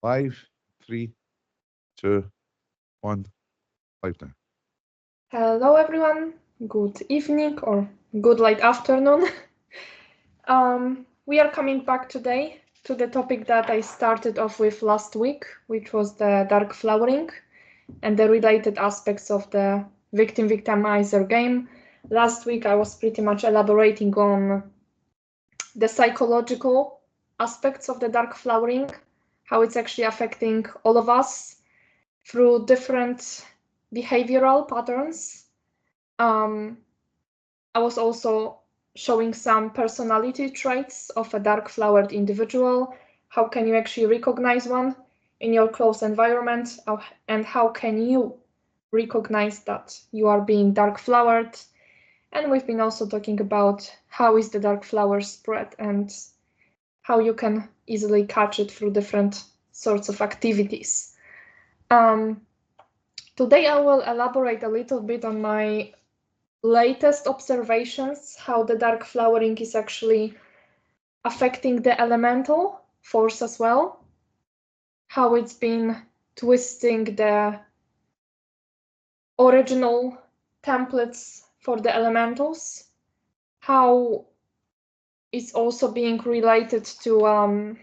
5, 3, 2, 1, 5 now. Hello everyone, good evening or good late afternoon. We are coming back today to the topic that I started off with last week, which was the dark flowering and the related aspects of the victim-victimizer game. Last week I was pretty much elaborating on the psychological aspects of the dark flowering, how it's actually affecting all of us through different behavioral patterns. I was also showing some personality traits of a dark flowered individual. How can you actually recognize one in your close environment? And how can you recognize that you are being dark flowered? And we've been also talking about how is the dark flower spread and how you can easily catch it through different sorts of activities. Today I will elaborate a little bit on my latest observations, how the dark flowering is actually affecting the elemental force as well, how it's been twisting the original templates for the elementals, how it's also being related to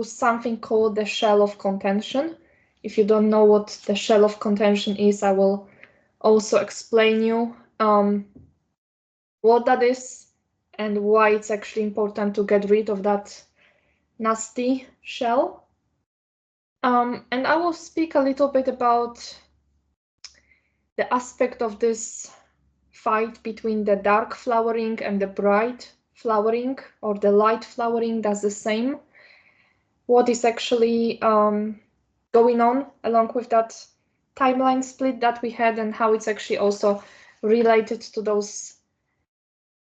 something called the shell of contention. If you don't know what the shell of contention is, I will also explain you what that is and why it's actually important to get rid of that nasty shell. And I will speak a little bit about the aspect of this fight between the dark flowering and the bright flowering, or the light flowering, that's the same. What is actually going on along with that timeline split that we had, and how it's actually also related to those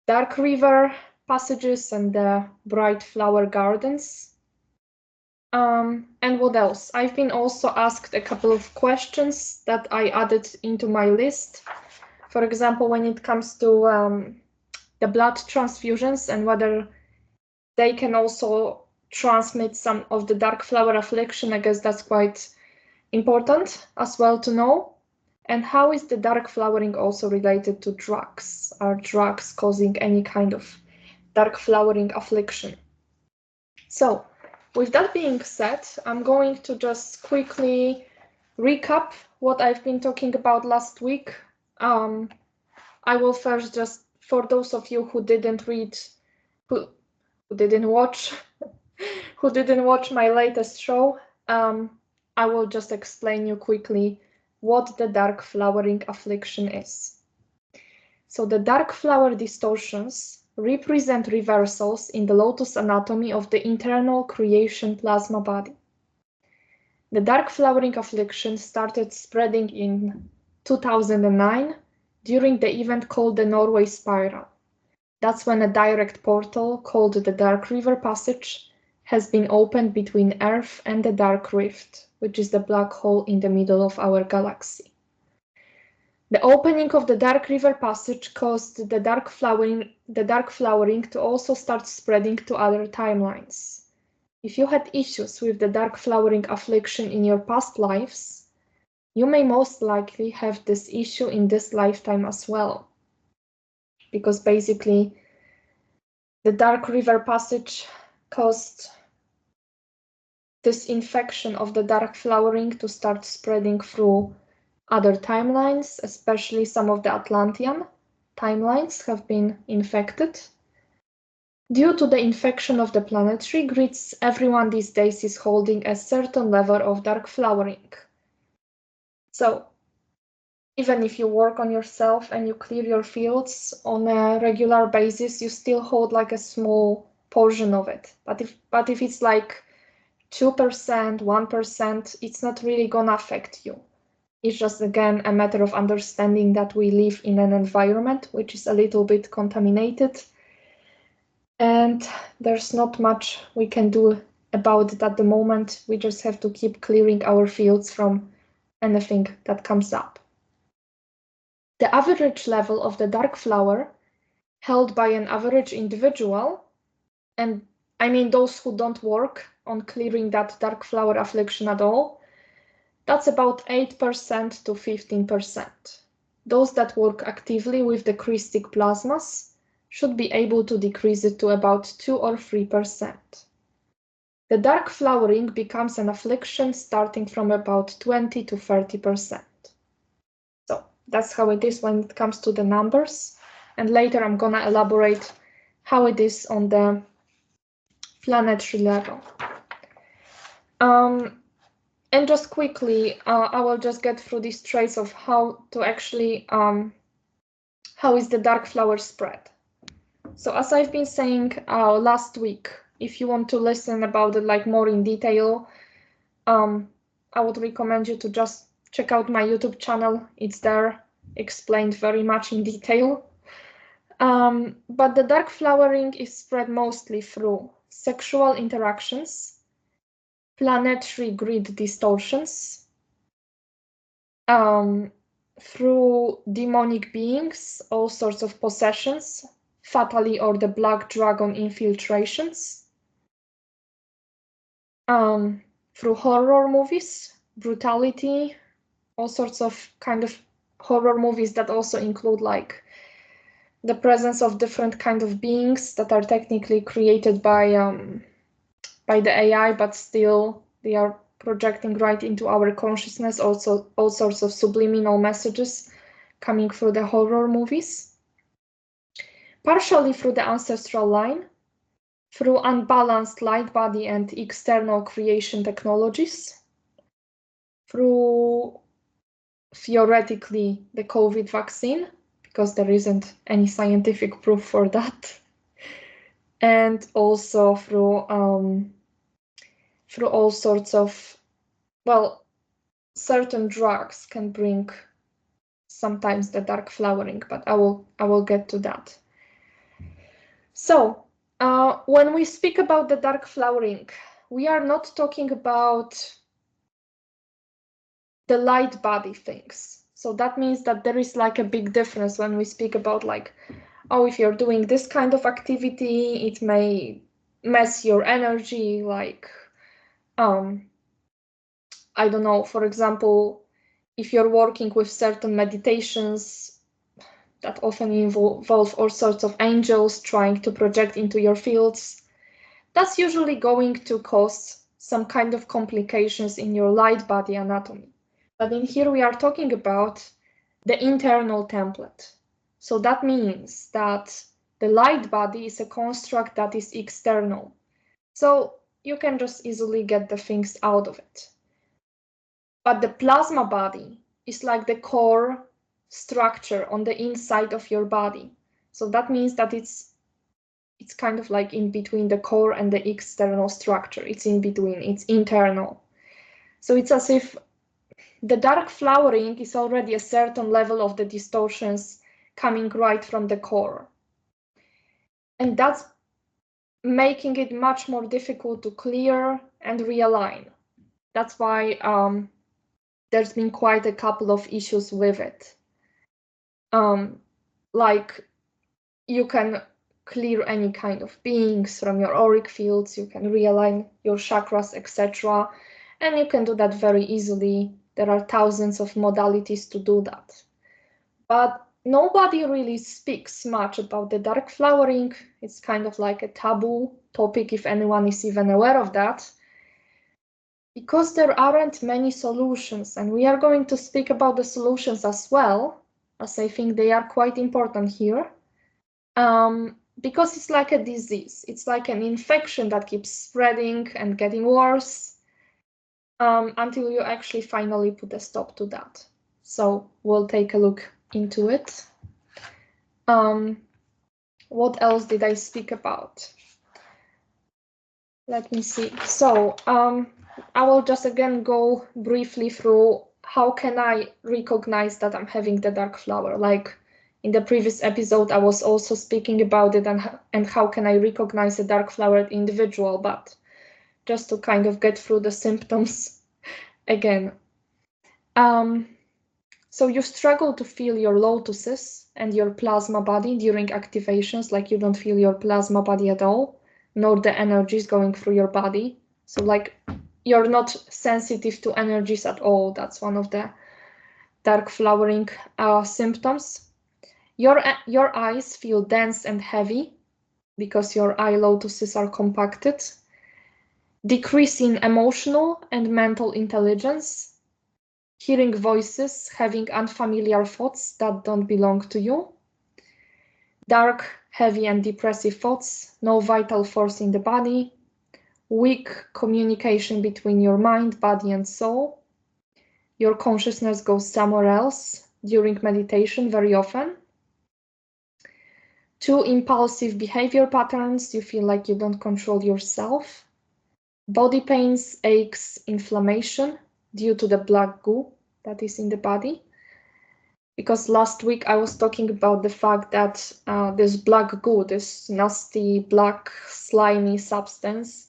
dark river passages and the bright flower gardens. And what else? I've been also asked a couple of questions that I added into my list. For example, when it comes to the blood transfusions and whether they can also transmit some of the dark flower affliction. I guess that's quite important as well to know. And how is the dark flowering also related to drugs? Are drugs causing any kind of dark flowering affliction? So, with that being said, I'm going to just quickly recap what I've been talking about last week. I will first, just for those of you who didn't read, who didn't watch my latest show, I will just explain you quickly what the dark flowering affliction is. So the dark flower distortions represent reversals in the lotus anatomy of the internal creation plasma body. The dark flowering affliction started spreading in 2009 during the event called the Norway Spiral. That's when a direct portal called the Dark River Passage has been opened between Earth and the Dark Rift, which is the black hole in the middle of our galaxy. The opening of the Dark River Passage caused the dark flowering to also start spreading to other timelines. If you had issues with the dark flowering affliction in your past lives, you may most likely have this issue in this lifetime as well. Because basically, the Dark River Passage caused this infection of the dark flowering to start spreading through other timelines, especially some of the Atlantean timelines have been infected. Due to the infection of the planetary grids, everyone these days is holding a certain level of dark flowering. So, even if you work on yourself and you clear your fields on a regular basis, you still hold like a small portion of it. But if it's like 2%, 1%, it's not really gonna affect you. It's just, again, a matter of understanding that we live in an environment which is a little bit contaminated, and there's not much we can do about it at the moment. We just have to keep clearing our fields from anything that comes up. The average level of the dark flower held by an average individual, and I mean those who don't work on clearing that dark flower affliction at all, that's about 8% to 15%. Those that work actively with the Christic plasmas should be able to decrease it to about 2 or 3%. The dark flowering becomes an affliction starting from about 20 to 30%. So that's how it is when it comes to the numbers. And later I'm gonna elaborate how it is on the planetary level. And just quickly, I will just get through these traits of how to actually, how is the dark flower spread. So as I've been saying last week, if you want to listen about it like more in detail, I would recommend you to just check out my YouTube channel. It's there, explained very much in detail. But the dark flowering is spread mostly through sexual interactions, planetary grid distortions, through demonic beings, all sorts of possessions, fatally or the black dragon infiltrations, through horror movies, brutality, all sorts of kind of horror movies that also include like the presence of different kind of beings that are technically created by the AI, but still they are projecting right into our consciousness, also all sorts of subliminal messages coming through the horror movies. Partially through the ancestral line, through unbalanced light body and external creation technologies, through theoretically the COVID vaccine, because there isn't any scientific proof for that, and also through all sorts of, well, certain drugs can bring sometimes the dark flowering, but I will get to that. So when we speak about the dark flowering, we are not talking about the light body things. So that means that there is like a big difference when we speak about like, oh, if you're doing this kind of activity, it may mess your energy, like, I don't know, for example, if you're working with certain meditations that often involve all sorts of angels trying to project into your fields, that's usually going to cause some kind of complications in your light body anatomy. But in here we are talking about the internal template. So that means that the light body is a construct that is external. So you can just easily get the things out of it. But the plasma body is like the core structure on the inside of your body. So that means that it's kind of like in between the core and the external structure. It's in between, it's internal. So it's as if the dark flowering is already a certain level of the distortions coming right from the core. And that's making it much more difficult to clear and realign. That's why there's been quite a couple of issues with it. Like you can clear any kind of beings from your auric fields, you can realign your chakras, etc. And you can do that very easily. There are thousands of modalities to do that. But nobody really speaks much about the dark flowering. It's kind of like a taboo topic, if anyone is even aware of that, because there aren't many solutions. And we are going to speak about the solutions as well, as I think they are quite important here. Because it's like a disease. It's like an infection that keeps spreading and getting worse until you actually finally put a stop to that. So we'll take a look into it. What else did I speak about? Let me see. So I will just again go briefly through how can I recognize that I'm having the dark flower. Like in the previous episode, I was also speaking about it and how can I recognize a dark flowered individual, but just to kind of get through the symptoms again. So you struggle to feel your lotuses and your plasma body during activations, like you don't feel your plasma body at all, nor the energies going through your body. So like you're not sensitive to energies at all. That's one of the dark flowering symptoms. Your eyes feel dense and heavy because your eye lotuses are compacted. Decrease in emotional and mental intelligence. Hearing voices, having unfamiliar thoughts that don't belong to you. Dark, heavy and depressive thoughts, no vital force in the body. Weak communication between your mind, body and soul. Your consciousness goes somewhere else during meditation very often. Too impulsive behavior patterns, you feel like you don't control yourself. Body pains, aches, inflammation due to the black goo that is in the body. Because last week I was talking about the fact that this black goo, this nasty black slimy substance,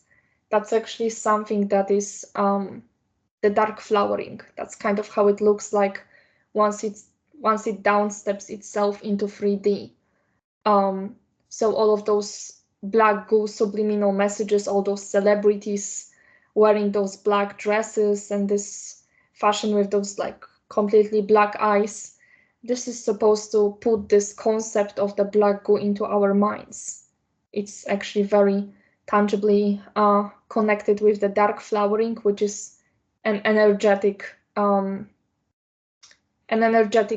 that's actually something that is the dark flowering. That's kind of how it looks like once it downsteps itself into 3D. So all of those black goo subliminal messages, all those celebrities wearing those black dresses and this fashion with those like completely black eyes, this is supposed to put this concept of the black goo into our minds. It's actually very tangibly connected with the dark flowering, which is an energetic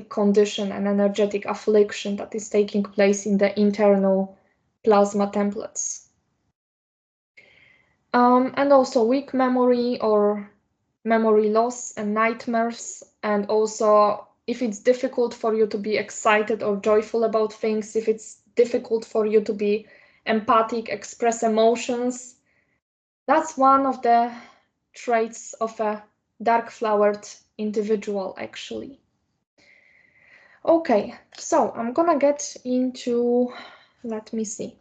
condition, an energetic affliction that is taking place in the internal plasma templates. And also weak memory or memory loss and nightmares. And also if it's difficult for you to be excited or joyful about things, if it's difficult for you to be empathic, express emotions, that's one of the traits of a dark flowered individual, actually. Okay, so I'm gonna get into, let me see.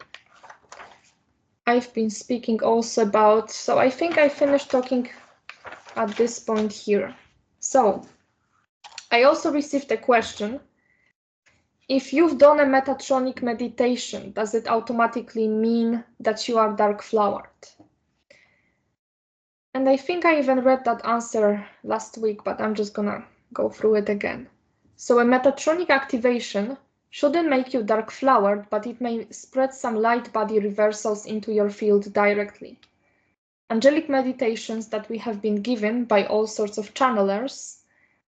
I've been speaking also about, so I think I finished talking at this point here. So I also received a question. If you've done a metatronic meditation, does it automatically mean that you are dark flowered? And I think I even read that answer last week, but I'm just gonna go through it again. So a metatronic activation shouldn't make you dark flowered, but it may spread some light body reversals into your field directly. Angelic meditations that we have been given by all sorts of channelers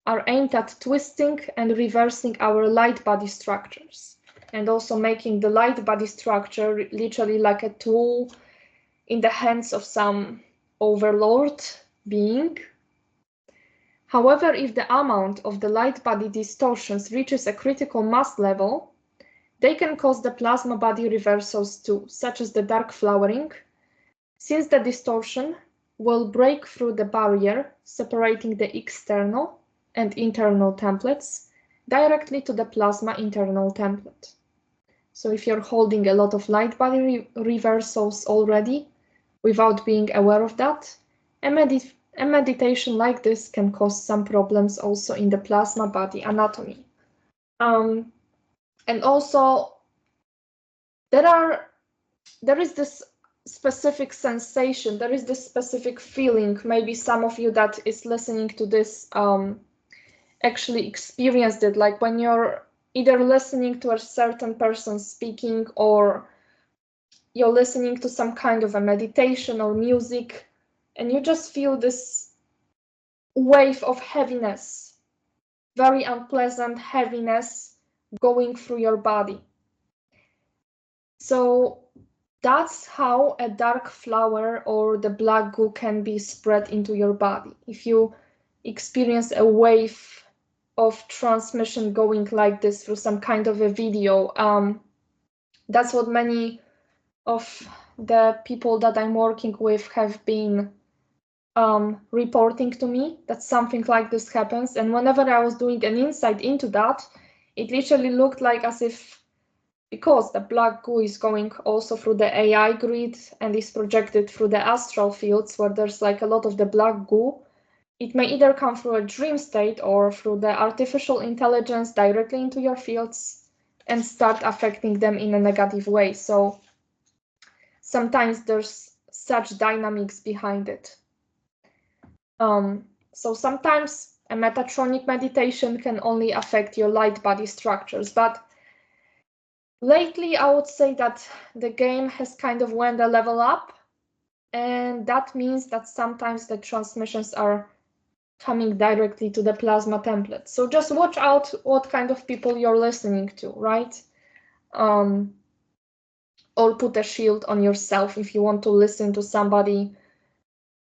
are aimed at twisting and reversing our light body structures, and also making the light body structure literally like a tool in the hands of some overlord being. However, if the amount of the light body distortions reaches a critical mass level, they can cause the plasma body reversals too, such as the dark flowering, since the distortion will break through the barrier separating the external and internal templates directly to the plasma internal template. So if you're holding a lot of light body reversals already without being aware of that, a meditation like this can cause some problems also in the plasma body anatomy. And also there is this specific sensation, there is this specific feeling, maybe some of you that is listening to this actually experienced it, like when you're either listening to a certain person speaking or you're listening to some kind of a meditation or music, and you just feel this wave of heaviness, very unpleasant heaviness going through your body. So that's how a dark flower or the black goo can be spread into your body. If you experience a wave of transmission going like this through some kind of a video, that's what many of the people that I'm working with have been reporting to me, that something like this happens. And whenever I was doing an insight into that, it literally looked like as if, because the black goo is going also through the AI grid and is projected through the astral fields where there's like a lot of the black goo, it may either come through a dream state or through the artificial intelligence directly into your fields and start affecting them in a negative way. So sometimes there's such dynamics behind it. So sometimes a metatronic meditation can only affect your light body structures, but lately I would say that the game has kind of went a level up, and that means that sometimes the transmissions are coming directly to the plasma template. So just watch out what kind of people you're listening to, right? Or put a shield on yourself if you want to listen to somebody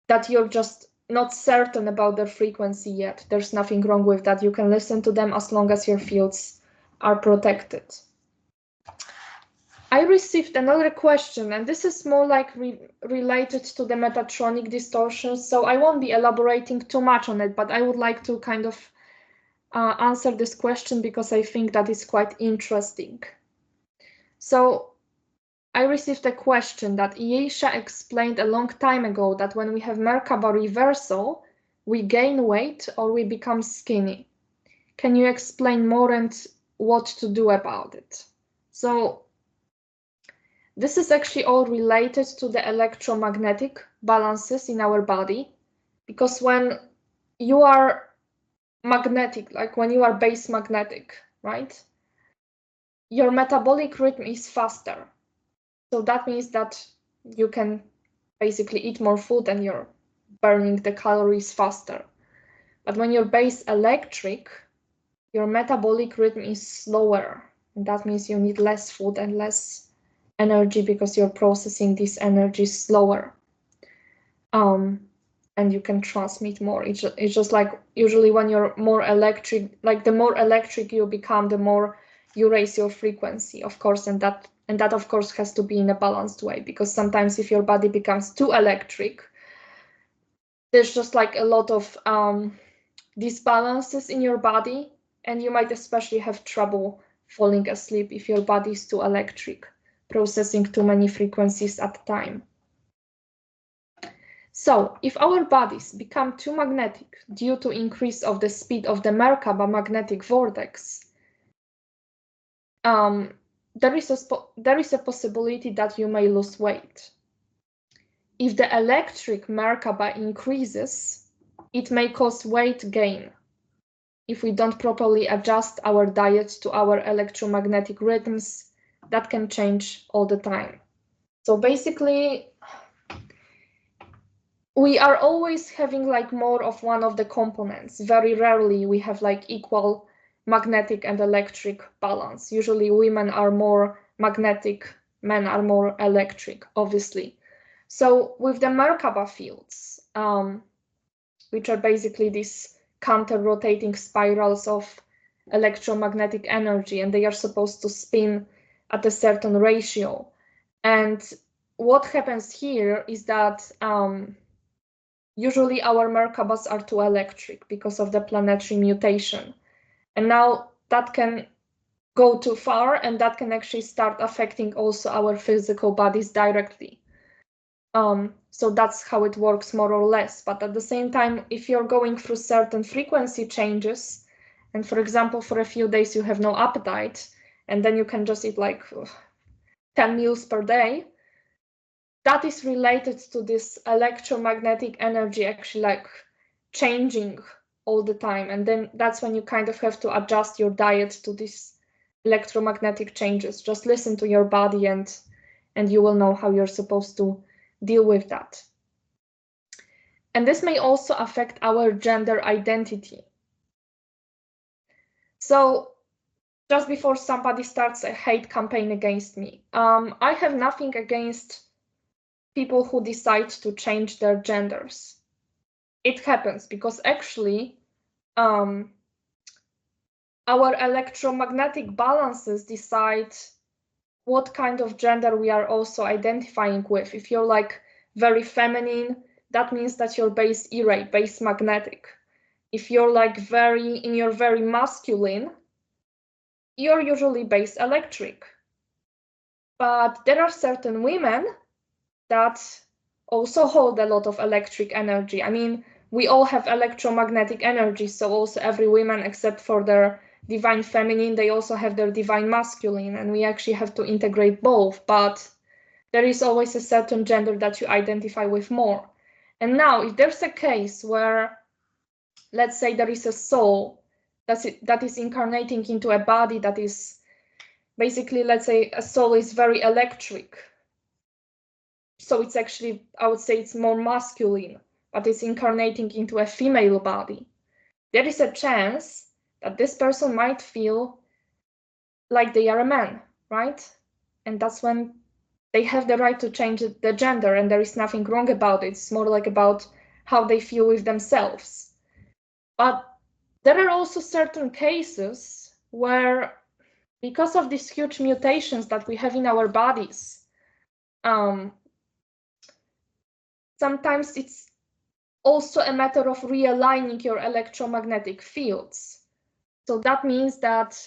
that you're just not certain about their frequency yet. There's nothing wrong with that. You can listen to them as long as your fields are protected. I received another question, and this is more like related to the metatronic distortions, so I won't be elaborating too much on it, but I would like to kind of answer this question because I think that is quite interesting. So I received a question that Iesha explained a long time ago that when we have Merkaba reversal, we gain weight or we become skinny. Can you explain more and what to do about it? So this is actually all related to the electromagnetic balances in our body, because when you are magnetic, like when you are base magnetic, right? Your metabolic rhythm is faster. So that means that you can basically eat more food and you're burning the calories faster. But when you're base electric, your metabolic rhythm is slower. And that means you need less food and less energy because you're processing this energy slower. And you can transmit more. It's just like usually when you're more electric, like the more electric you become, the more you raise your frequency, of course, and that of course has to be in a balanced way, because sometimes if your body becomes too electric, there's just like a lot of disbalances in your body, and you might especially have trouble falling asleep if your body is too electric, processing too many frequencies at a time. So if our bodies become too magnetic due to increase of the speed of the Merkaba magnetic vortex, there is a possibility that you may lose weight. If the electric Merkaba increases, it may cause weight gain if we don't properly adjust our diet to our electromagnetic rhythms that can change all the time. So basically, we are always having like more of one of the components. Very rarely we have like equal magnetic and electric balance. Usually women are more magnetic, men are more electric, obviously. So with the Merkaba fields, which are basically these counter-rotating spirals of electromagnetic energy, and they are supposed to spin at a certain ratio. And what happens here is that usually our Merkabas are too electric because of the planetary mutation. And now that can go too far, and that can actually start affecting also our physical bodies directly. So that's how it works more or less. But at the same time, if you're going through certain frequency changes, and for example, for a few days you have no appetite, and then you can just eat like 10 meals per day, that is related to this electromagnetic energy actually like changing all the time. And then that's when you kind of have to adjust your diet to these electromagnetic changes. Just listen to your body and you will know how you're supposed to deal with that. And this may also affect our gender identity. So just before somebody starts a hate campaign against me, I have nothing against people who decide to change their genders. It happens because actually our electromagnetic balances decide what kind of gender we are also identifying with. If you're like very feminine, that means that you're base E-ray, base magnetic. If you're like very masculine, you're usually base electric. But there are certain women that also hold a lot of electric energy. I mean, we all have electromagnetic energy, so also every woman except for their divine feminine, they also have their divine masculine, and we actually have to integrate both. But there is always a certain gender that you identify with more. And now, if there's a case where, let's say, there is a soul that is incarnating into a body that is basically, let's say, a soul is very electric. So it's actually, I would say it's more masculine, but it's incarnating into a female body. There is a chance that this person might feel like they are a man, right? And that's when they have the right to change the gender, and there is nothing wrong about it. It's more like about how they feel with themselves. But there are also certain cases where, because of these huge mutations that we have in our bodies, sometimes it's also a matter of realigning your electromagnetic fields. So that means that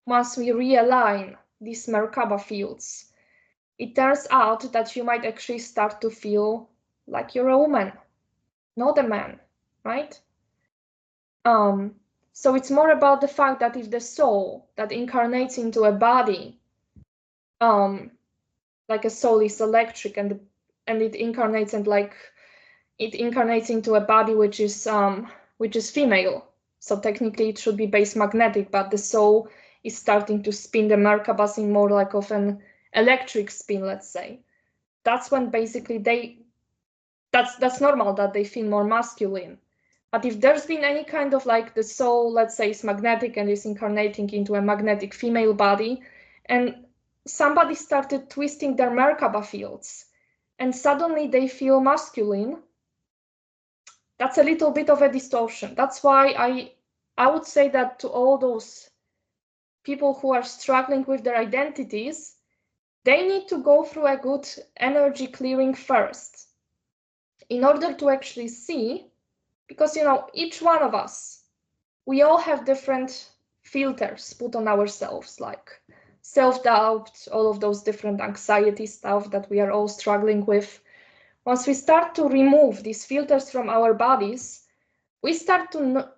once we realign these Merkaba fields, it turns out that you might actually start to feel like you're a woman, not a man, right? So it's more about the fact that if the soul that incarnates into a body, like a soul is electric and it incarnates into a body which is female. So technically it should be base magnetic, but the soul is starting to spin the Merkabas in more like of an electric spin, let's say. That's when basically that's normal that they feel more masculine. But if there's been any kind of like the soul, let's say, is magnetic and is incarnating into a magnetic female body, and somebody started twisting their Merkaba fields, and suddenly they feel masculine, that's a little bit of a distortion. That's why I would say that to all those people who are struggling with their identities, they need to go through a good energy clearing first in order to actually see, because, you know, each one of us, we all have different filters put on ourselves, like self-doubt, all of those different anxiety stuff that we are all struggling with. Once we start to remove these filters from our bodies, we start to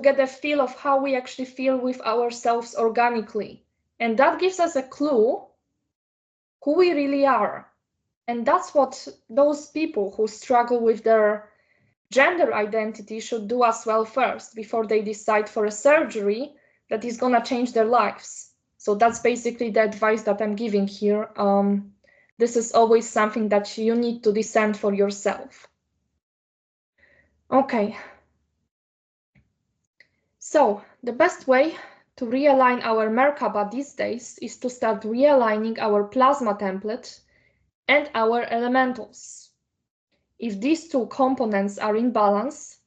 get a feel of how we actually feel with ourselves organically. And that gives us a clue who we really are. And that's what those people who struggle with their gender identity should do as well first, before they decide for a surgery that is going to change their lives. So that's basically the advice that I'm giving here. This is always something that you need to discern for yourself. Okay. So the best way to realign our Merkaba these days is to start realigning our plasma template and our elementals. If these two components are in balance,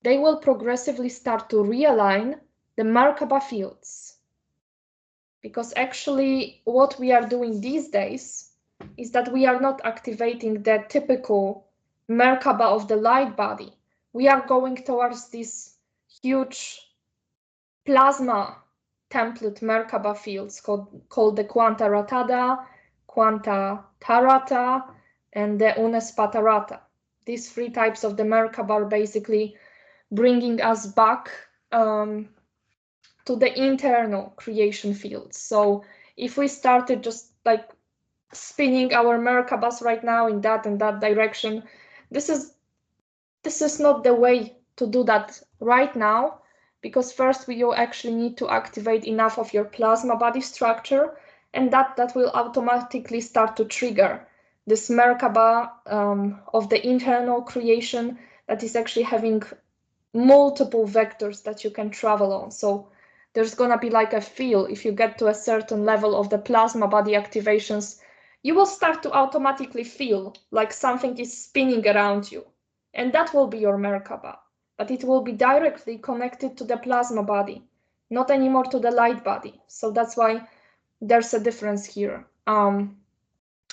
they will progressively start to realign the Merkaba fields. Because actually what we are doing these days is that we are not activating the typical Merkaba of the light body. We are going towards this huge plasma template Merkaba fields called the Quanta Ratada, Quanta Tarata, and the Unespatarata. These three types of the Merkaba are basically bringing us back to the internal creation fields. So if we started just like spinning our Merkabas right now in that and that direction, this is not the way to do that right now, because first you actually need to activate enough of your plasma body structure, and that will automatically start to trigger this Merkaba of the internal creation that is actually having multiple vectors that you can travel on. So there's gonna be like a feel, if you get to a certain level of the plasma body activations, you will start to automatically feel like something is spinning around you. And that will be your Merkaba, but it will be directly connected to the plasma body, not anymore to the light body. So that's why there's a difference here.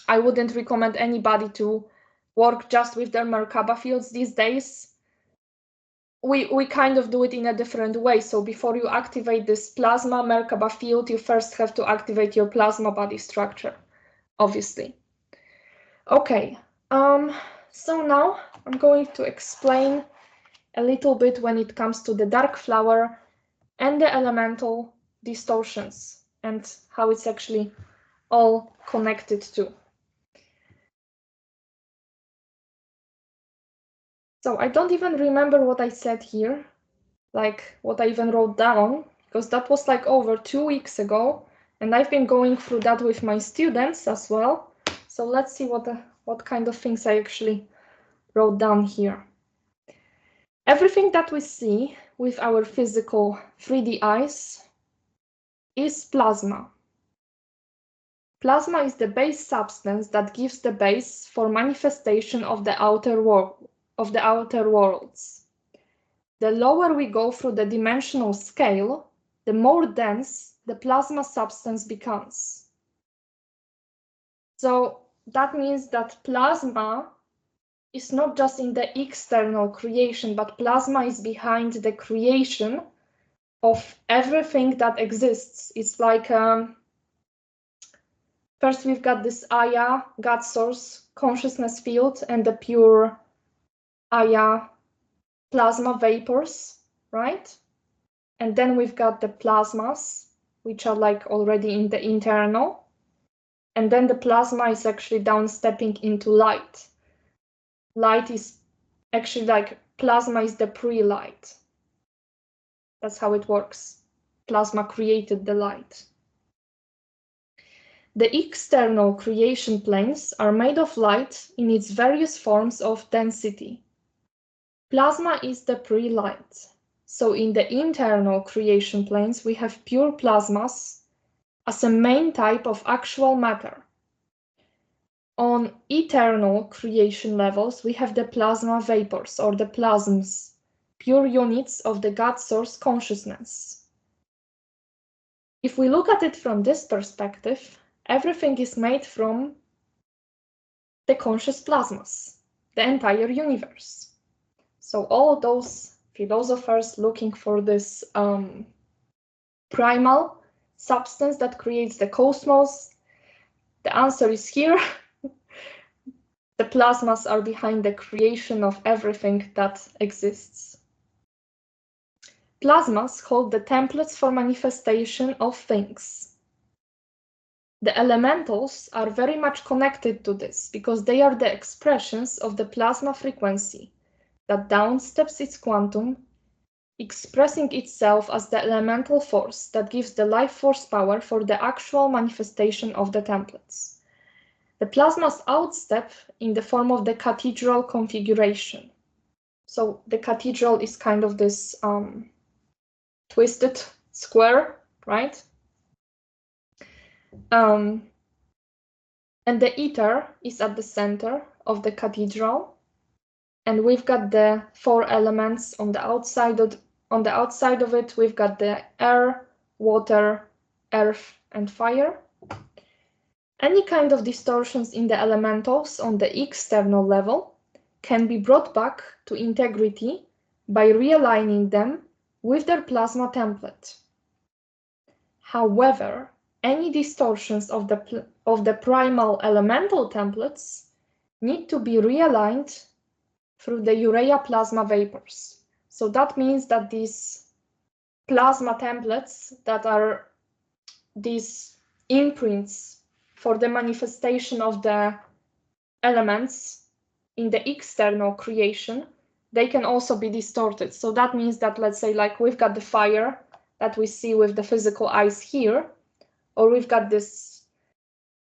I wouldn't recommend anybody to work just with their Merkaba fields these days. We kind of do it in a different way. So before you activate this plasma Merkaba field, you first have to activate your plasma body structure, obviously. Okay, so now I'm going to explain a little bit when it comes to the dark flower and the elemental distortions and how it's actually all connected to. So I don't even remember what I said here, like what I even wrote down, because that was like over 2 weeks ago, and I've been going through that with my students as well. So let's see what kind of things I actually wrote down here. Everything that we see with our physical 3D eyes is plasma. Plasma is the base substance that gives the base for manifestation of the outer worlds. The lower we go through the dimensional scale, the more dense the plasma substance becomes. So that means that plasma is not just in the external creation, but plasma is behind the creation of everything that exists. It's like first we've got this Aya, God source, consciousness field, and the pure Aya plasma vapors, right? And then we've got the plasmas, which are like already in the internal. And then the plasma is actually downstepping into light. Light is actually like plasma is the pre-light. That's how it works. Plasma created the light. The external creation planes are made of light in its various forms of density. Plasma is the pre-light. So in the internal creation planes, we have pure plasmas as a main type of actual matter. On eternal creation levels, we have the plasma vapors or the plasms, pure units of the God source consciousness. If we look at it from this perspective, everything is made from the conscious plasmas, the entire universe. So all those philosophers looking for this primal substance that creates the cosmos, the answer is here. The plasmas are behind the creation of everything that exists. Plasmas hold the templates for manifestation of things. The elementals are very much connected to this because they are the expressions of the plasma frequency that downsteps its quantum, expressing itself as the elemental force that gives the life force power for the actual manifestation of the templates. The plasmas outstep in the form of the cathedral configuration. So the cathedral is kind of this twisted square, right? And the ether is at the center of the cathedral. And we've got the 4 elements on the outside of it. We've got the air, water, earth, and fire. Any kind of distortions in the elementals on the external level can be brought back to integrity by realigning them with their plasma template. However, any distortions of the primal elemental templates need to be realigned through the urea plasma vapors. So that means that these plasma templates that are these imprints for the manifestation of the elements in the external creation, they can also be distorted. So that means that, let's say, like we've got the fire that we see with the physical eyes here, or we've got this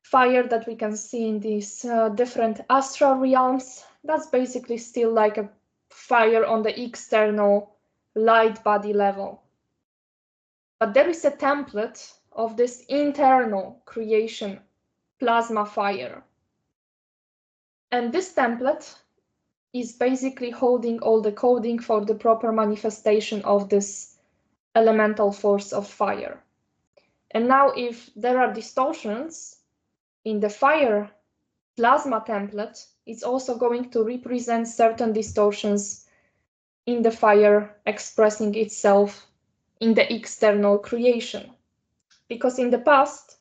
fire that we can see in these different astral realms. That's basically still like a fire on the external light body level. But there is a template of this internal creation plasma fire. And this template is basically holding all the coding for the proper manifestation of this elemental force of fire. And now if there are distortions in the fire plasma template, it's also going to represent certain distortions in the fire expressing itself in the external creation. Because in the past,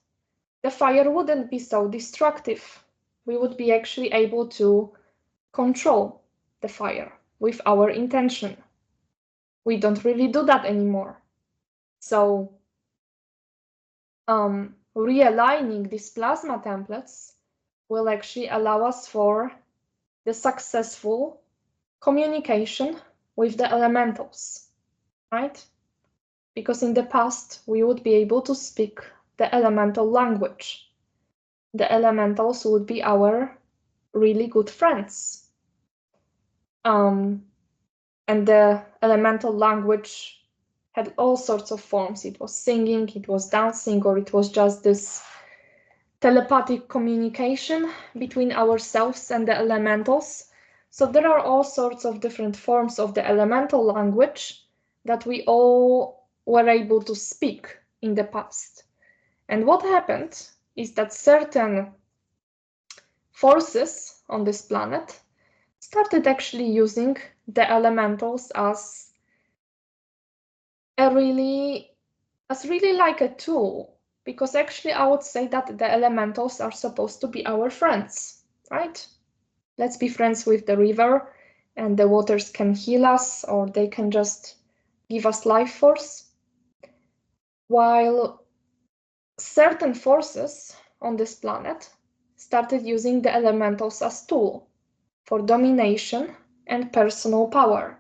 the fire wouldn't be so destructive. We would be actually able to control the fire with our intention. We don't really do that anymore. So realigning these plasma templates will actually allow us for the successful communication with the elementals, right? Because in the past, we would be able to speak the elemental language. The elementals would be our really good friends. And the elemental language had all sorts of forms. It was singing, it was dancing, or it was just this telepathic communication between ourselves and the elementals. So there are all sorts of different forms of the elemental language that we all were able to speak in the past. And what happened is that certain forces on this planet started actually using the elementals as really like a tool, because actually I would say that the elementals are supposed to be our friends, right? Let's be friends with the river, and the waters can heal us, or they can just give us life force. While certain forces on this planet started using the elementals as tool for domination and personal power.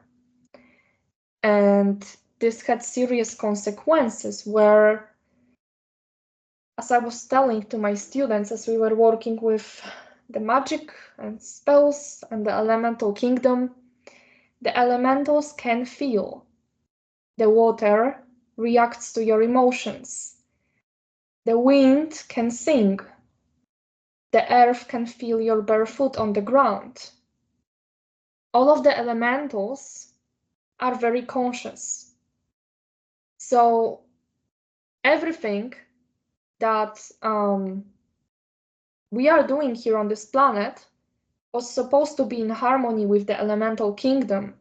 And this had serious consequences where, as I was telling to my students as we were working with the magic and spells and the elemental kingdom, the elementals can feel. The water reacts to your emotions. The wind can sing. The earth can feel your bare foot on the ground. All of the elementals are very conscious. So everything that we are doing here on this planet was supposed to be in harmony with the elemental kingdom.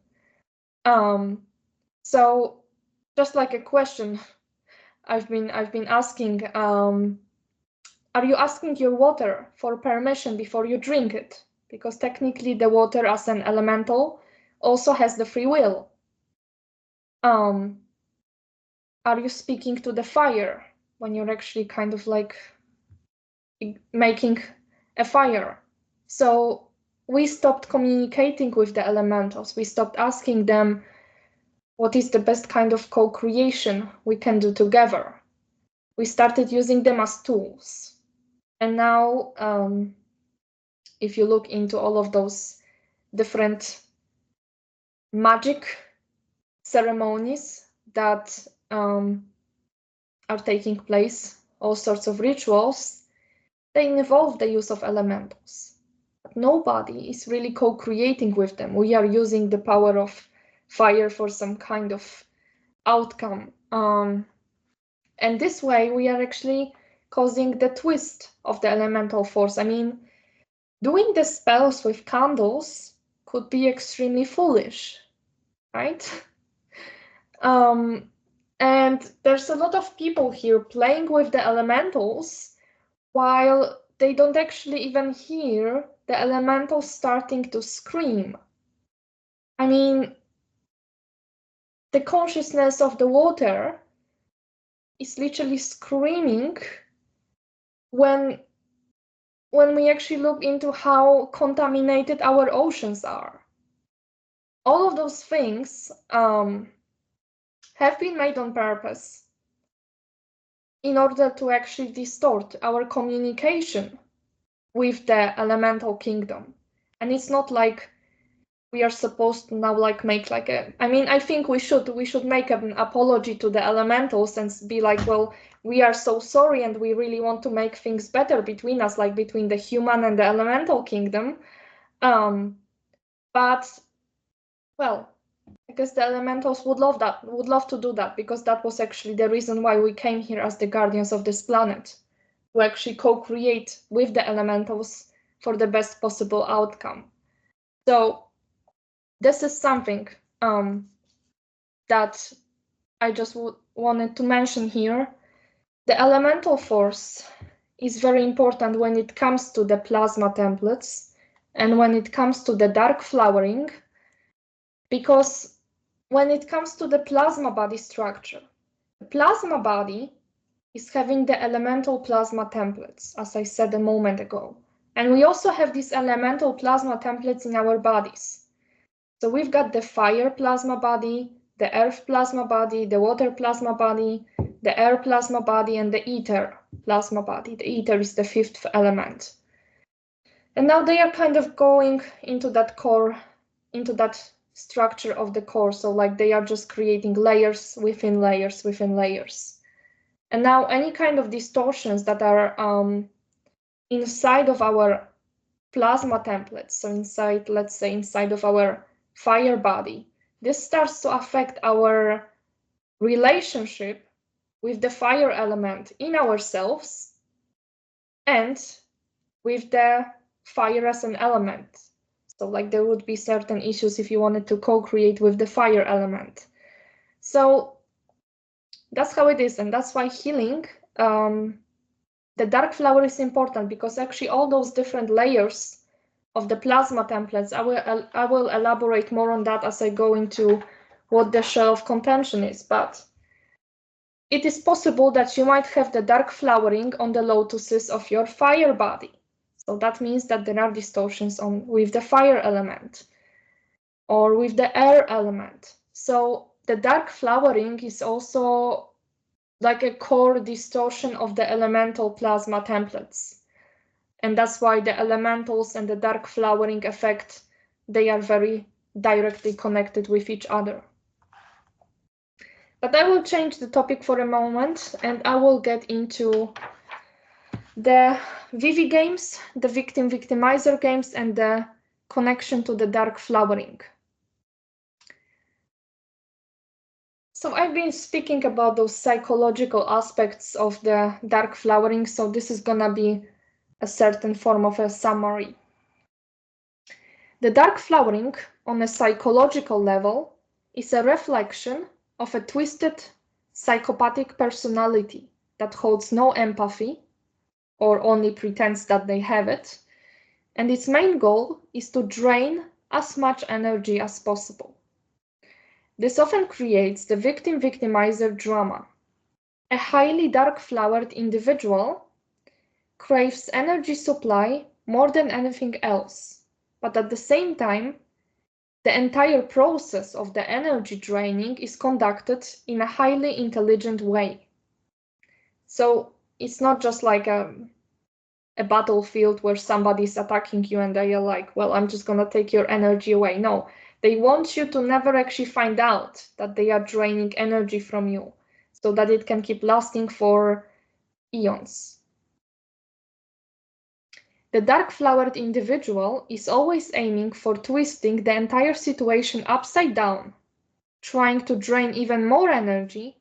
So just like a question I've been asking, are you asking your water for permission before you drink it? Because technically the water as an elemental also has the free will. Are you speaking to the fire when you're actually kind of like making a fire? So we stopped communicating with the elementals. We stopped asking them what is the best kind of co-creation we can do together. We started using them as tools. And now, if you look into all of those different magic ceremonies that are taking place, all sorts of rituals, they involve the use of elementals. But nobody is really co-creating with them. We are using the power of fire for some kind of outcome. And this way, we are actually causing the twist of the elemental force. I mean, doing the spells with candles could be extremely foolish, right? And there's a lot of people here playing with the elementals while they don't actually even hear the elementals starting to scream. I mean, the consciousness of the water is literally screaming when we actually look into how contaminated our oceans are. All of those things have been made on purpose in order to actually distort our communication with the elemental kingdom. And it's not like we are supposed to now like make like a, I mean, I think we should make an apology to the elementals and be like, well, we are so sorry and we really want to make things better between us, like between the human and the elemental kingdom. But well, I guess the elementals would love to do that, because that was actually the reason why we came here as the guardians of this planet, to actually co-create with the elementals for the best possible outcome. So this is something that I just wanted to mention here. The elemental force is very important when it comes to the plasma templates and when it comes to the dark flowering, because when it comes to the plasma body structure, the plasma body is having the elemental plasma templates, as I said a moment ago. And we also have these elemental plasma templates in our bodies. So we've got the fire plasma body, the earth plasma body, the water plasma body, the air plasma body, and the ether plasma body. The ether is the fifth element. And now they are kind of going into that core, into that structure of the core. So like they are just creating layers within layers within layers. And now any kind of distortions that are inside of our plasma templates, so inside, let's say inside of our fire body, this starts to affect our relationship with the fire element in ourselves and with the fire as an element. So like there would be certain issues if you wanted to co-create with the fire element. So that's how it is, and that's why healing, the dark flower is important, because actually all those different layers of the plasma templates, I will elaborate more on that as I go into what the shell of contention is, but it is possible that you might have the dark flowering on the lotuses of your fire body. So that means that there are distortions with the fire element or with the air element. So the dark flowering is also like a core distortion of the elemental plasma templates. And that's why the elementals and the dark flowering effect, they are very directly connected with each other. But I will change the topic for a moment and I will get into the VV games, the victim-victimizer games, and the connection to the dark flowering. So I've been speaking about those psychological aspects of the dark flowering, so this is gonna be a certain form of a summary. The dark flowering on a psychological level is a reflection of a twisted psychopathic personality that holds no empathy or only pretends that they have it, and its main goal is to drain as much energy as possible. This often creates the victim-victimizer drama. A highly dark-flowered individual craves energy supply more than anything else, but at the same time, the entire process of the energy draining is conducted in a highly intelligent way. So it's not just like a battlefield where somebody is attacking you and they are like, well, I'm just gonna take your energy away. No, they want you to never actually find out that they are draining energy from you so that it can keep lasting for eons. The dark-flowered individual is always aiming for twisting the entire situation upside down, trying to drain even more energy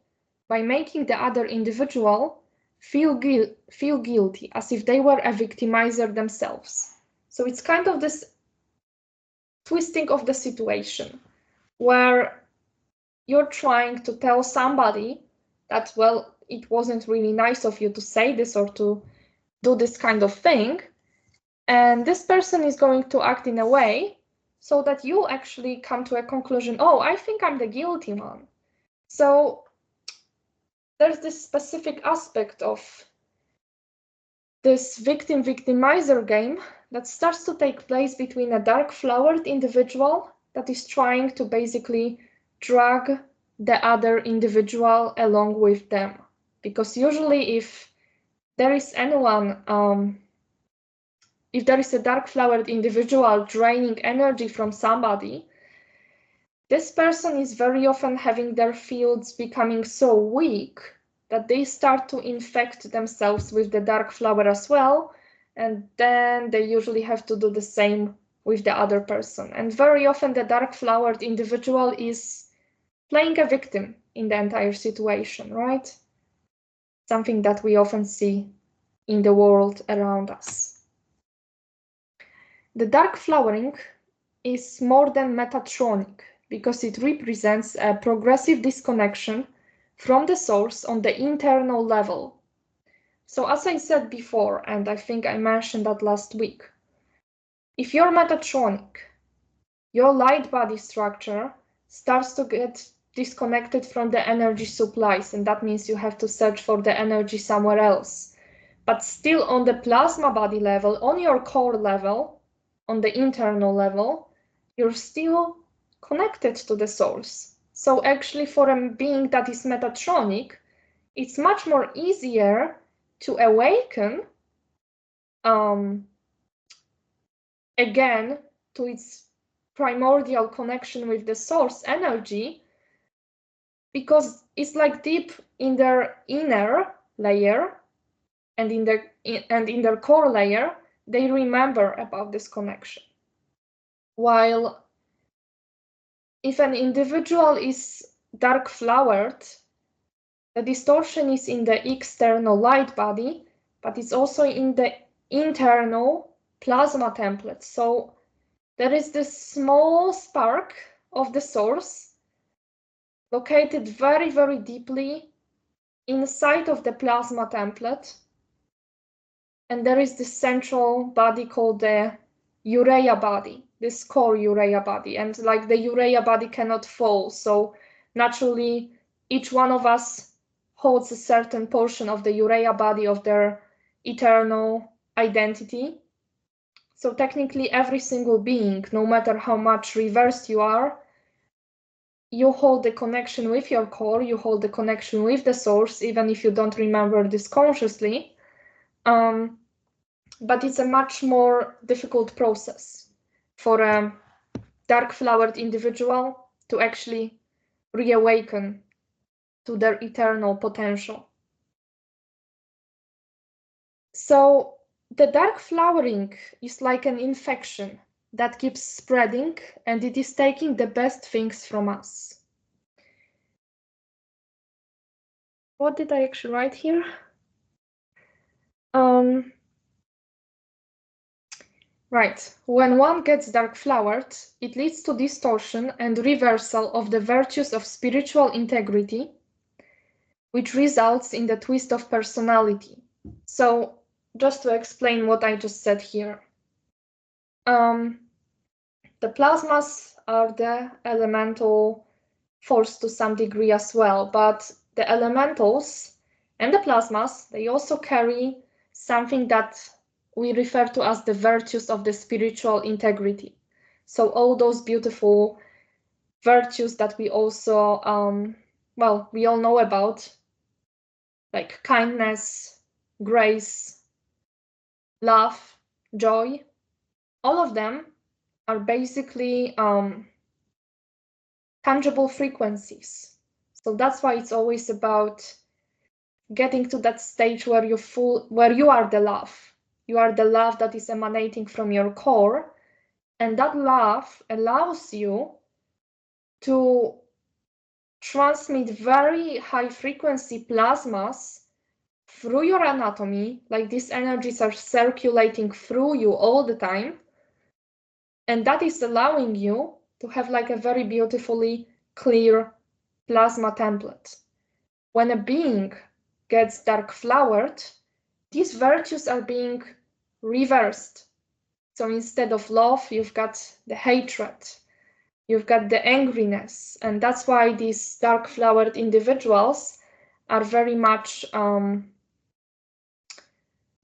by making the other individual feel guilty, as if they were a victimizer themselves. So it's kind of this twisting of the situation where you're trying to tell somebody that, well, it wasn't really nice of you to say this or to do this kind of thing, and this person is going to act in a way so that you actually come to a conclusion, oh, I think I'm the guilty one. So there's this specific aspect of this victim-victimizer game that starts to take place between a dark-flowered individual that is trying to basically drag the other individual along with them. Because usually if there is anyone, if there is a dark-flowered individual draining energy from somebody, this person is very often having their fields becoming so weak that they start to infect themselves with the dark flower as well, and then they usually have to do the same with the other person. And very often the dark flowered individual is playing a victim in the entire situation, right? Something that we often see in the world around us. The dark flowering is more than metatronic because it represents a progressive disconnection from the source on the internal level. So as I said before, and I think I mentioned that last week, if you're metatronic, your light body structure starts to get disconnected from the energy supplies, and that means you have to search for the energy somewhere else. But still on the plasma body level, on your core level, on the internal level, you're still connected to the source. So actually for a being that is Metatronic, it's much more easier to awaken again to its primordial connection with the source energy, because it's like deep in their inner layer and in their core layer, they remember about this connection. While if an individual is dark flowered, the distortion is in the external light body, but it's also in the internal plasma template. So there is this small spark of the source located very, very deeply inside of the plasma template. And there is this central body called the urea body, this core urea body. And like the urea body cannot fall. So naturally, each one of us holds a certain portion of the urea body of their eternal identity. So technically, every single being, no matter how much reversed you are, you hold the connection with your core, you hold the connection with the source, even if you don't remember this consciously. But it's a much more difficult process for a dark flowered individual to actually reawaken to their eternal potential. So the dark flowering is like an infection that keeps spreading, and it is taking the best things from us. What did I actually write here? Right, when one gets dark flowered, it leads to distortion and reversal of the virtues of spiritual integrity, which results in the twist of personality. So just to explain what I just said here. The plasmas are the elemental force to some degree as well, but the elementals and the plasmas, they also carry something that we refer to as the virtues of the spiritual integrity. So all those beautiful virtues that we also, well, we all know about, like kindness, grace, love, joy, all of them are basically tangible frequencies. So that's why it's always about getting to that stage where you are the love. You are the love that is emanating from your core, and that love allows you to transmit very high frequency plasmas through your anatomy, like these energies are circulating through you all the time, and that is allowing you to have like a very beautifully clear plasma template. When a being gets dark flowered, these virtues are being reversed. So instead of love, you've got the hatred, you've got the angriness, and that's why these dark flowered individuals are very much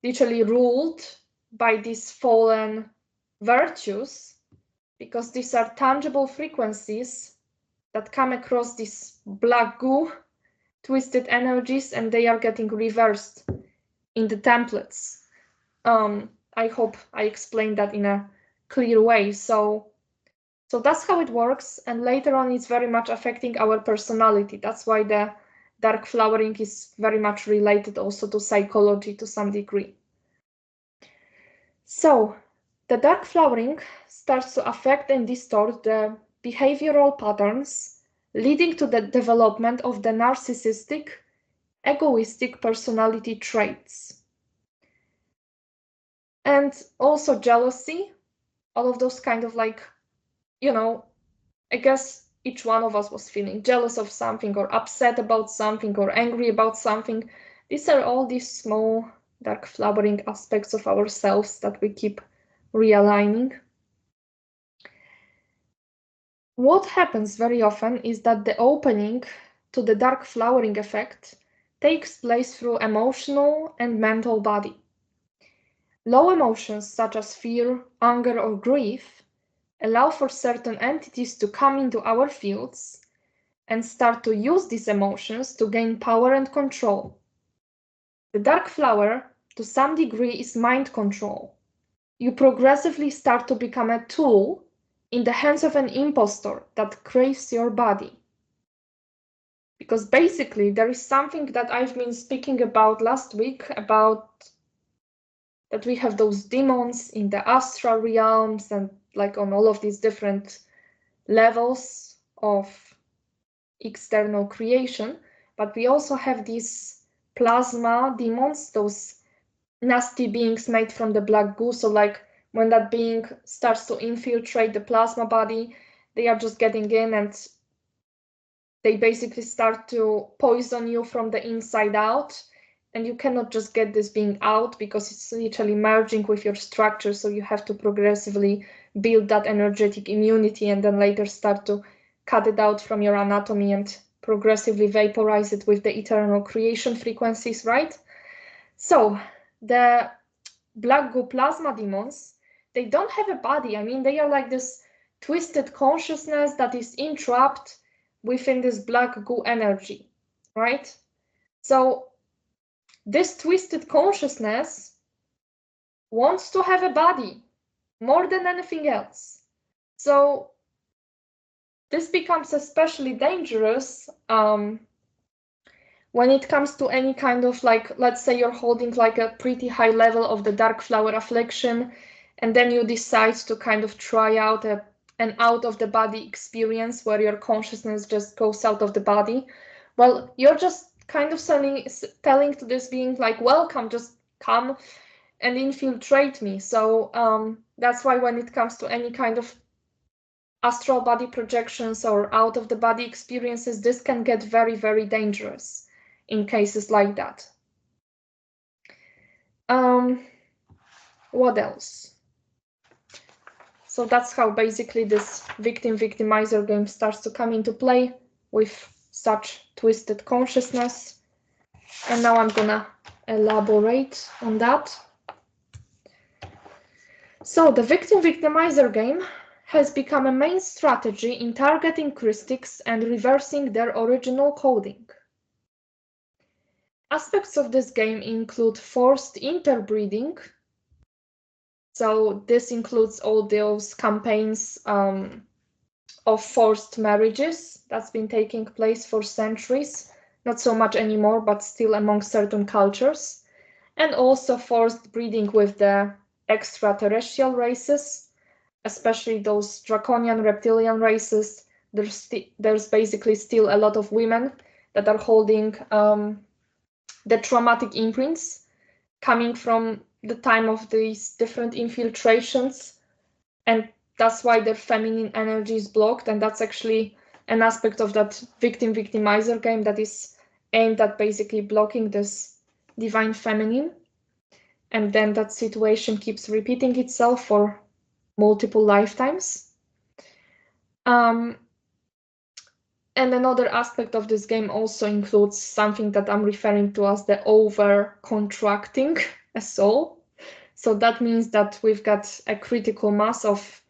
literally ruled by these fallen virtues, because these are tangible frequencies that come across this black goo, twisted energies, and they are getting reversed in the templates. I hope I explained that in a clear way. So that's how it works, and later on it's very much affecting our personality. That's why the dark flowering is very much related also to psychology to some degree. So the dark flowering starts to affect and distort the behavioral patterns, leading to the development of the narcissistic, egoistic personality traits. And also jealousy, all of those kind of like, you know, I guess each one of us was feeling jealous of something or upset about something or angry about something. These are all these small dark flowering aspects of ourselves that we keep realigning. What happens very often is that the opening to the dark flowering effect takes place through emotional and mental body. Low emotions such as fear, anger, or grief allow for certain entities to come into our fields and start to use these emotions to gain power and control. The dark flower, to some degree, is mind control. You progressively start to become a tool in the hands of an impostor that craves your body. Because basically, there is something that I've been speaking about last week, about that we have those demons in the astral realms and like on all of these different levels of external creation, but we also have these plasma demons, those nasty beings made from the black goo. So like when that being starts to infiltrate the plasma body, they are just getting in and they basically start to poison you from the inside out. And you cannot just get this being out because it's literally merging with your structure. So you have to progressively build that energetic immunity and then later start to cut it out from your anatomy and progressively vaporize it with the eternal creation frequencies, right? So the black goo plasma demons, they don't have a body. I mean, they are like this twisted consciousness that is entrapped within this black goo energy, right? So this twisted consciousness wants to have a body more than anything else. So this becomes especially dangerous when it comes to any kind of like, let's say you're holding like a pretty high level of the dark flower affliction, and then you decide to kind of try out an out of the body experience where your consciousness just goes out of the body. Well, you're just kind of telling to this being like, welcome, just come and infiltrate me. So that's why when it comes to any kind of astral body projections or out of the body experiences, this can get very, very dangerous in cases like that. What else? So that's how basically this victim-victimizer game starts to come into play with such twisted consciousness. And now I'm gonna elaborate on that. So the victim-victimizer game has become a main strategy in targeting Christics and reversing their original coding. Aspects of this game include forced interbreeding. So this includes all those campaigns of forced marriages that's been taking place for centuries, not so much anymore, but still among certain cultures, and also forced breeding with the extraterrestrial races, especially those draconian reptilian races. There's basically still a lot of women that are holding the traumatic imprints coming from the time of these different infiltrations, and that's why their feminine energy is blocked. And that's actually an aspect of that victim-victimizer game that is aimed at basically blocking this divine feminine. And then that situation keeps repeating itself for multiple lifetimes. And another aspect of this game also includes something that I'm referring to as the over-contracting a soul. So that means that we've got a critical mass of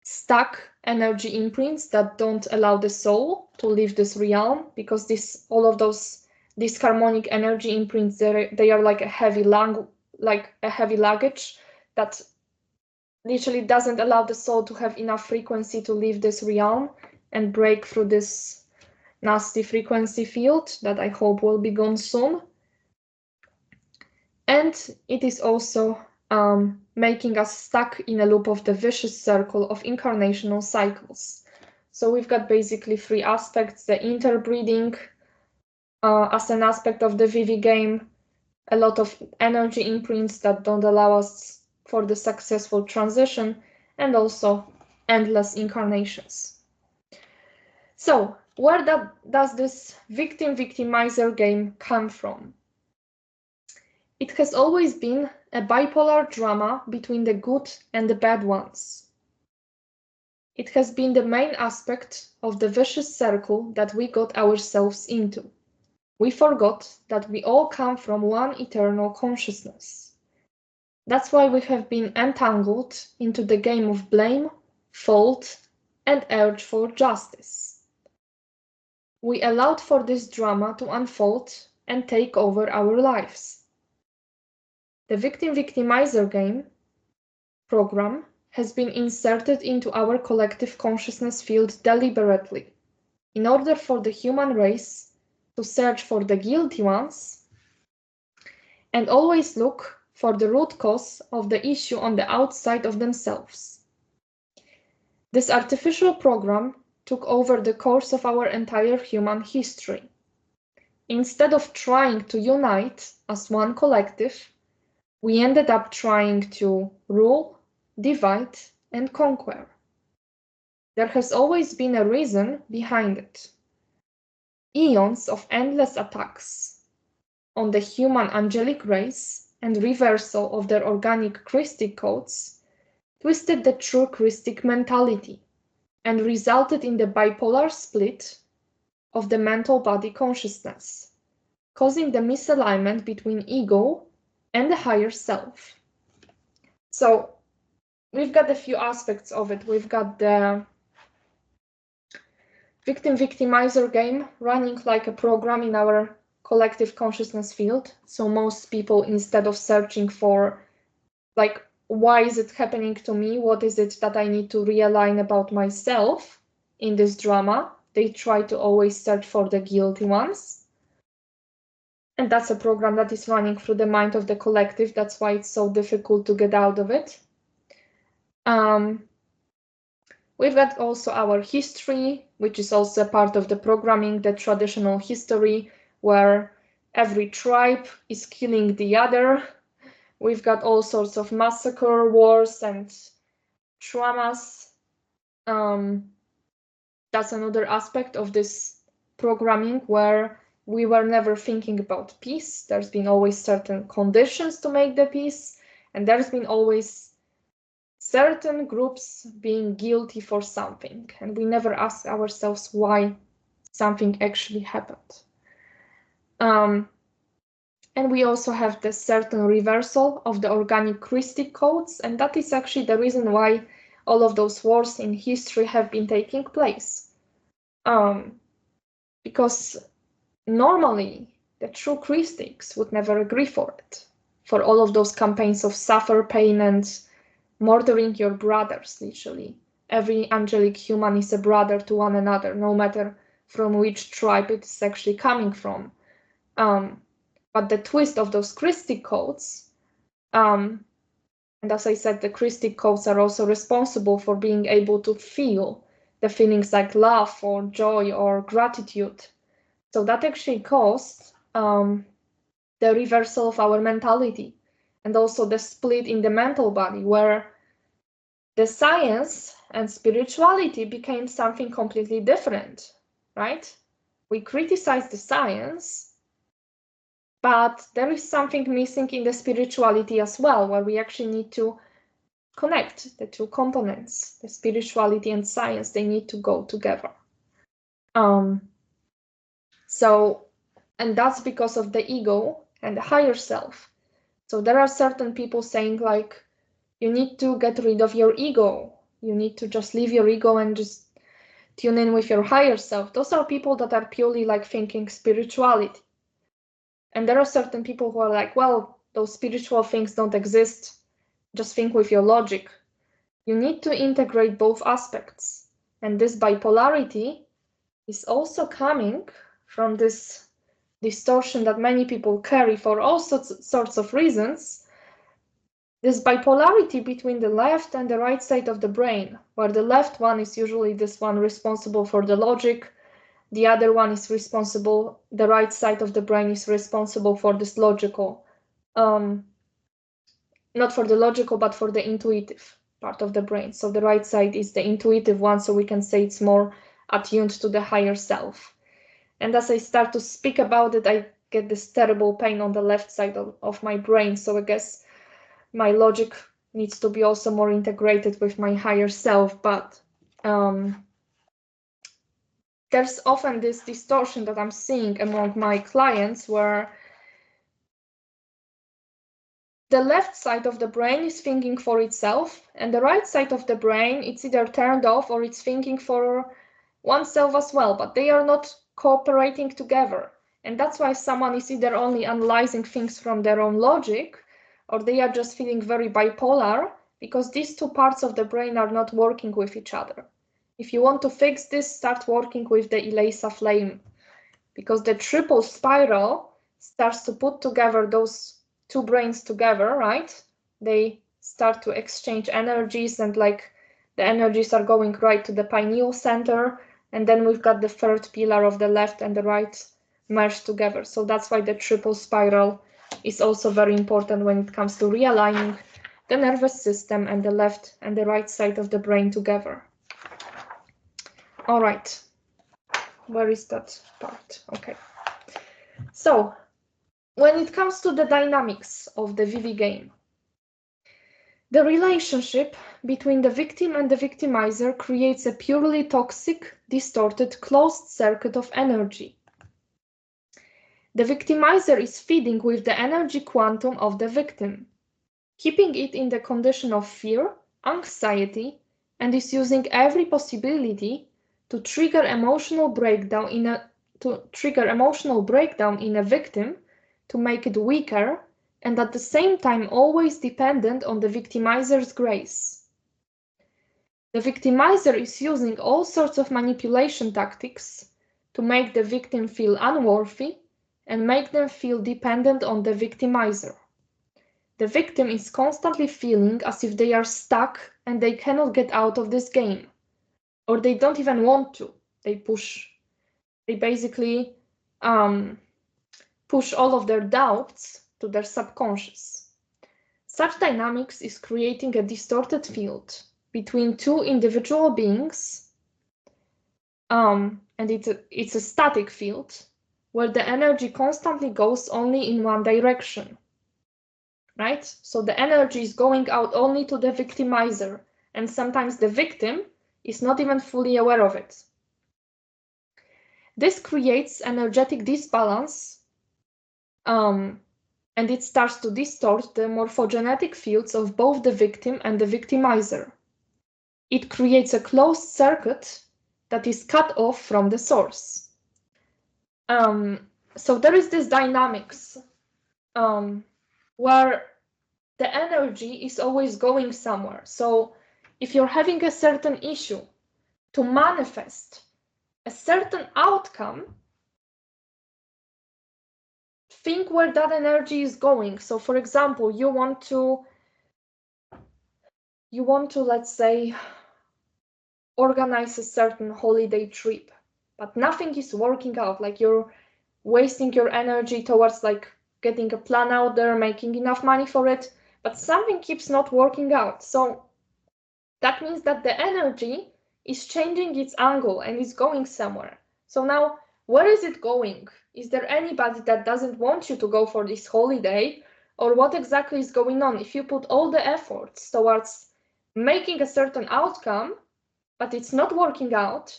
stuck energy imprints that don't allow the soul to leave this realm, because all of those disharmonic energy imprints, they are like a heavy luggage that literally doesn't allow the soul to have enough frequency to leave this realm and break through this nasty frequency field that I hope will be gone soon. And it is also making us stuck in a loop of the vicious circle of incarnational cycles. So we've got basically three aspects: the interbreeding as an aspect of the VV game, a lot of energy imprints that don't allow us for the successful transition, and also endless incarnations. So where does this victim-victimizer game come from? It has always been a bipolar drama between the good and the bad ones. It has been the main aspect of the vicious circle that we got ourselves into. We forgot that we all come from one eternal consciousness. That's why we have been entangled into the game of blame, fault, and urge for justice. We allowed for this drama to unfold and take over our lives. The victim-victimizer game program has been inserted into our collective consciousness field deliberately, in order for the human race to search for the guilty ones and always look for the root cause of the issue on the outside of themselves. This artificial program took over the course of our entire human history. Instead of trying to unite as one collective, we ended up trying to rule, divide, and conquer. There has always been a reason behind it. Eons of endless attacks on the human angelic race and reversal of their organic Christic codes twisted the true Christic mentality and resulted in the bipolar split of the mental-body consciousness, causing the misalignment between ego and the higher self. So we've got a few aspects of it. We've got the victim-victimizer game running like a program in our collective consciousness field. So most people, instead of searching for, like, why is it happening to me? What is it that I need to realign about myself in this drama? They try to always search for the guilty ones. And that's a program that is running through the mind of the collective. That's why it's so difficult to get out of it. We've got also our history, which is also a part of the programming, the traditional history, where every tribe is killing the other. We've got all sorts of massacre, wars, and traumas. That's another aspect of this programming where we were never thinking about peace. There's been always certain conditions to make the peace, and there's been always certain groups being guilty for something, and we never ask ourselves why something actually happened. And we also have the certain reversal of the organic Christic codes, and that is actually the reason why all of those wars in history have been taking place. Because normally the true Christics would never agree for it, for all of those campaigns of suffer, pain, and murdering your brothers, literally. Every angelic human is a brother to one another, no matter from which tribe it is actually coming from. But the twist of those Christic codes, and as I said, the Christic codes are also responsible for being able to feel the feelings like love or joy or gratitude. So that actually caused the reversal of our mentality, and also the split in the mental body, where the science and spirituality became something completely different, right? We criticize the science, but there is something missing in the spirituality as well, where we actually need to connect the two components, the spirituality and science. They need to go together. And that's because of the ego and the higher self. So there are certain people saying, like, you need to get rid of your ego. You need to just leave your ego and just tune in with your higher self. Those are people that are purely like thinking spirituality. And there are certain people who are like, well, those spiritual things don't exist. Just think with your logic. You need to integrate both aspects. And this bipolarity is also coming from this distortion that many people carry for all sorts of reasons. This bipolarity between the left and the right side of the brain, where the left one is usually this one responsible for the logic, the other one is responsible, the right side of the brain is responsible for this logical, not for the logical, but for the intuitive part of the brain. So the right side is the intuitive one, so we can say it's more attuned to the higher self. And as I start to speak about it, I get this terrible pain on the left side of my brain. So I guess my logic needs to be also more integrated with my higher self. But there's often this distortion that I'm seeing among my clients, where the left side of the brain is thinking for itself, and the right side of the brain, it's either turned off or it's thinking for oneself as well, but they are not cooperating together. And that's why someone is either only analyzing things from their own logic, or they are just feeling very bipolar, because these two parts of the brain are not working with each other. If you want to fix this, start working with the ELASA flame, because the triple spiral starts to put together those two brains together, right? They start to exchange energies, and like the energies are going right to the pineal center. And then we've got the third pillar of the left and the right merged together. So that's why the triple spiral is also very important when it comes to realigning the nervous system and the left and the right side of the brain together. All right. Where is that part? Okay. So when it comes to the dynamics of the VV game, the relationship between the victim and the victimizer creates a purely toxic, distorted, closed circuit of energy. The victimizer is feeding with the energy quantum of the victim, keeping it in the condition of fear, anxiety, and is using every possibility to trigger emotional breakdown in a victim, to make it weaker, and at the same time always dependent on the victimizer's grace. The victimizer is using all sorts of manipulation tactics to make the victim feel unworthy and make them feel dependent on the victimizer. The victim is constantly feeling as if they are stuck and they cannot get out of this game, or they don't even want to. They basically push all of their doubts to their subconscious. Such dynamics is creating a distorted field between two individual beings, and it's a static field where the energy constantly goes only in one direction, right? So the energy is going out only to the victimizer, and sometimes the victim is not even fully aware of it. This creates energetic disbalance, and it starts to distort the morphogenetic fields of both the victim and the victimizer. It creates a closed circuit that is cut off from the source. So there is this dynamics where the energy is always going somewhere. So if you're having a certain issue to manifest a certain outcome, think where that energy is going. So for example, you want to, let's say, organize a certain holiday trip, but nothing is working out. Like you're wasting your energy towards like getting a plan out there, making enough money for it, but something keeps not working out. So that means that the energy is changing its angle and is going somewhere. So now, where is it going? Is there anybody that doesn't want you to go for this holiday? Or what exactly is going on? If you put all the efforts towards making a certain outcome, but it's not working out,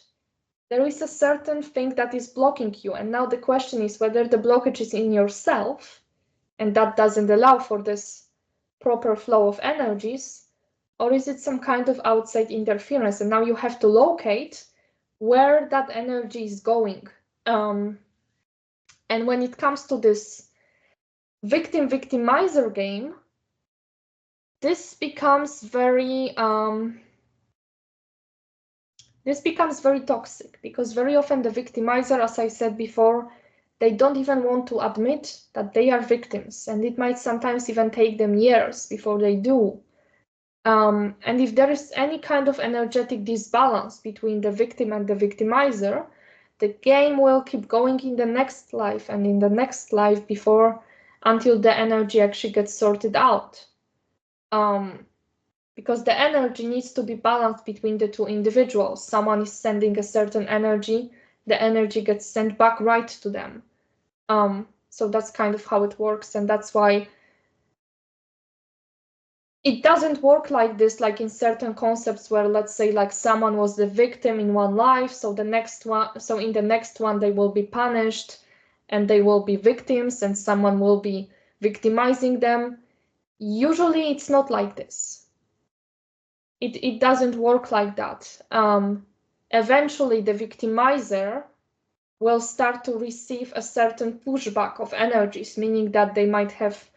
there is a certain thing that is blocking you. And now the question is whether the blockage is in yourself, and that doesn't allow for this proper flow of energies, or is it some kind of outside interference? And now you have to locate where that energy is going. And when it comes to this victim-victimizer game, this becomes very toxic, because very often the victimizer, as I said before, they don't even want to admit that they are victims, and it might sometimes even take them years before they do. And if there is any kind of energetic disbalance between the victim and the victimizer, the game will keep going in the next life and in the next life until the energy actually gets sorted out. Because the energy needs to be balanced between the two individuals. Someone is sending a certain energy, the energy gets sent back right to them. So that's kind of how it works, and that's why it doesn't work like this, like in certain concepts where, let's say, like someone was the victim in one life, so in the next one they will be punished and they will be victims and someone will be victimizing them. Usually it's not like this. It doesn't work like that. Eventually the victimizer will start to receive a certain pushback of energies, meaning that they might have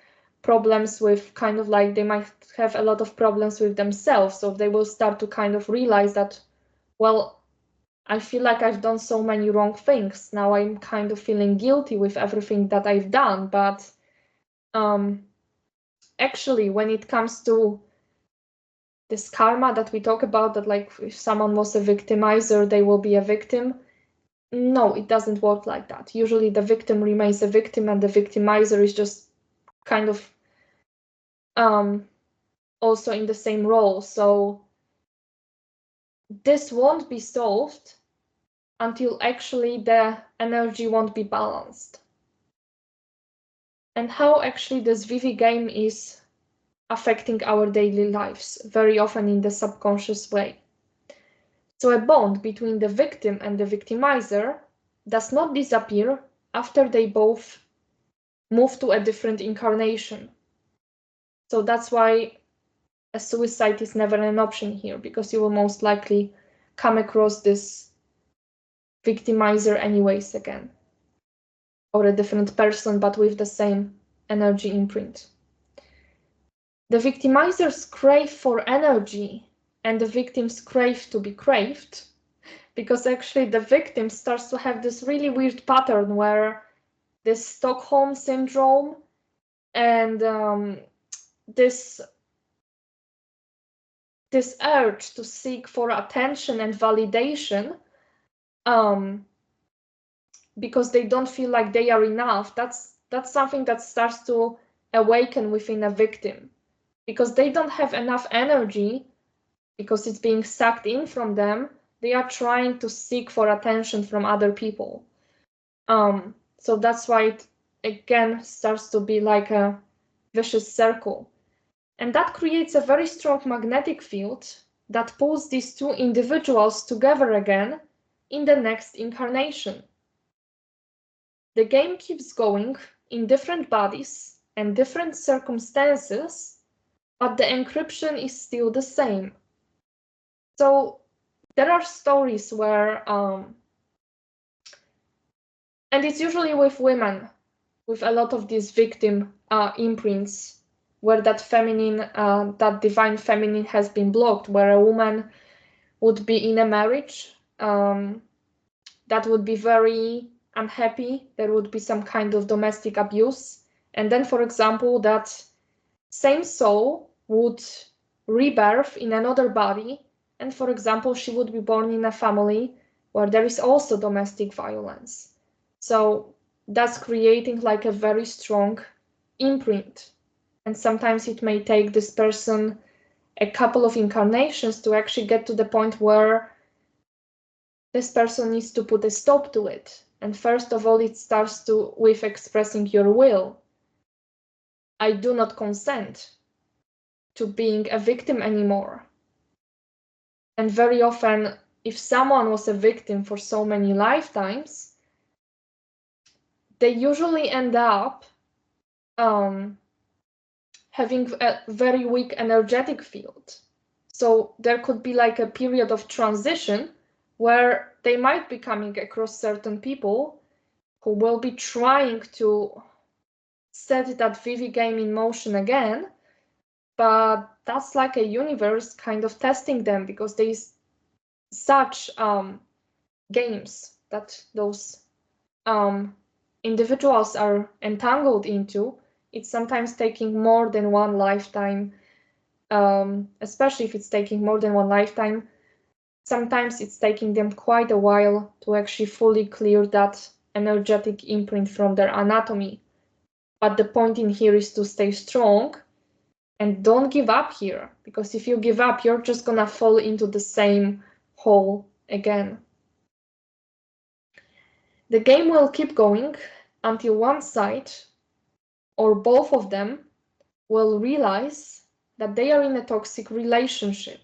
problems with they might have a lot of problems with themselves. So they will start to kind of realize that, well, I feel like I've done so many wrong things. Now I'm kind of feeling guilty with everything that I've done. But actually, when it comes to this karma that we talk about, that like if someone was a victimizer, they will be a victim. No, it doesn't work like that. Usually the victim remains a victim and the victimizer is just kind of also in the same role. So this won't be solved until actually the energy won't be balanced. And how actually this Vivi game is affecting our daily lives, very often in the subconscious way. So a bond between the victim and the victimizer does not disappear after they both move to a different incarnation. So that's why a suicide is never an option here, because you will most likely come across this victimizer anyways again, or a different person, but with the same energy imprint. The victimizer's crave for energy and the victim's crave to be craved, because actually the victim starts to have this really weird pattern where this Stockholm syndrome and this urge to seek for attention and validation, because they don't feel like they are enough, that's something that starts to awaken within a victim, because they don't have enough energy, because it's being sucked in from them. They are trying to seek for attention from other people. So that's why it again starts to be like a vicious circle. And that creates a very strong magnetic field that pulls these two individuals together again in the next incarnation. The game keeps going in different bodies and different circumstances, but the encryption is still the same. So there are stories where, and it's usually with women, with a lot of these victim imprints, where that feminine, that divine feminine has been blocked, where a woman would be in a marriage that would be very unhappy. There would be some kind of domestic abuse. And then, for example, that same soul would rebirth in another body. And for example, she would be born in a family where there is also domestic violence. So that's creating like a very strong imprint. And sometimes it may take this person a couple of incarnations to actually get to the point where this person needs to put a stop to it. And first of all, it starts with expressing your will. I do not consent to being a victim anymore. And very often, if someone was a victim for so many lifetimes, they usually end up having a very weak energetic field. So there could be like a period of transition where they might be coming across certain people who will be trying to set that Vivi game in motion again, but that's like a universe kind of testing them, because there's such games that those individuals are entangled into. It's sometimes taking more than one lifetime, especially if it's taking more than one lifetime. Sometimes it's taking them quite a while to actually fully clear that energetic imprint from their anatomy. But the point in here is to stay strong and don't give up here, because if you give up, you're just gonna fall into the same hole again. The game will keep going until one side or both of them will realize that they are in a toxic relationship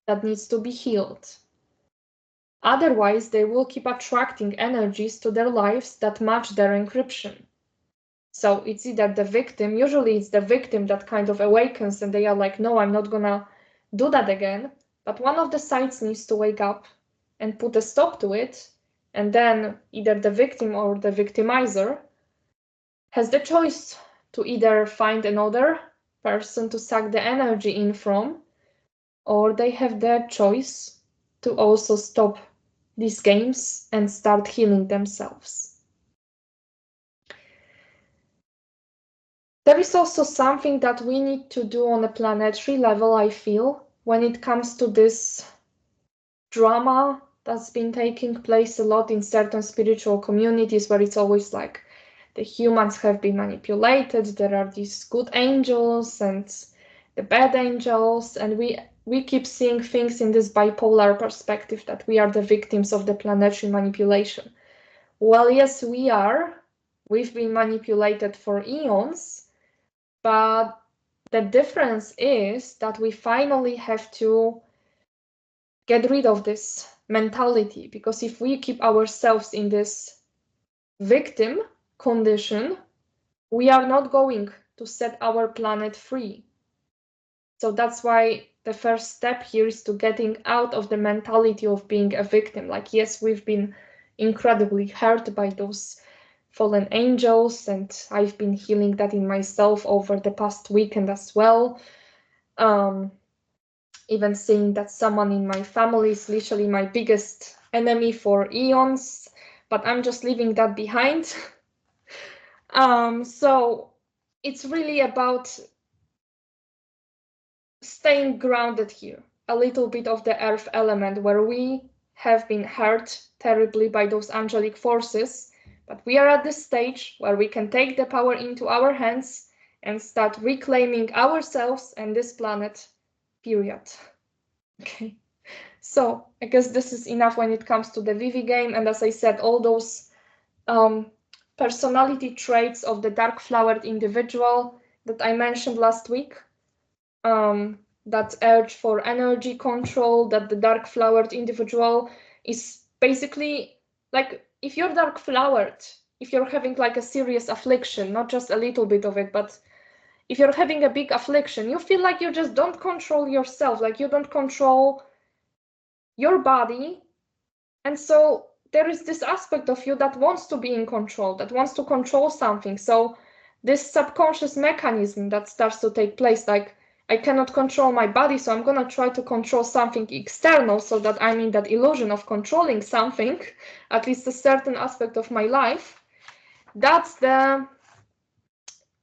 that needs to be healed. Otherwise, they will keep attracting energies to their lives that match their encryption. So it's either the victim, usually it's the victim that kind of awakens and they are like, no, I'm not gonna do that again. But one of the sides needs to wake up and put a stop to it. And then either the victim or the victimizer has the choice to either find another person to suck the energy in from, or they have the choice to also stop these games and start healing themselves. There is also something that we need to do on a planetary level, I feel, when it comes to this drama that's been taking place a lot in certain spiritual communities, where it's always like the humans have been manipulated, there are these good angels and the bad angels, and we keep seeing things in this bipolar perspective that we are the victims of the planetary manipulation. Well, yes, we are. We've been manipulated for eons, but the difference is that we finally have to get rid of this mentality, because if we keep ourselves in this victim condition, we are not going to set our planet free. So that's why the first step here is to getting out of the mentality of being a victim. Like, yes, we've been incredibly hurt by those fallen angels, and I've been healing that in myself over the past weekend as well. Even seeing that someone in my family is literally my biggest enemy for eons, but I'm just leaving that behind. So it's really about staying grounded here, a little bit of the earth element, where we have been hurt terribly by those angelic forces, but we are at this stage where we can take the power into our hands and start reclaiming ourselves and this planet, period. Okay, so I guess this is enough when it comes to the Vivi game. And as I said, all those personality traits of the dark flowered individual that I mentioned last week, that urge for energy control, that the dark flowered individual is basically like, if you're dark flowered, if you're having like a serious affliction, not just a little bit of it, but if you're having a big affliction, you feel like you just don't control yourself, like you don't control your body. And so there is this aspect of you that wants to be in control, that wants to control something. So this subconscious mechanism that starts to take place, like, I cannot control my body, so I'm going to try to control something external so that I'm in that illusion of controlling something, at least a certain aspect of my life. That's the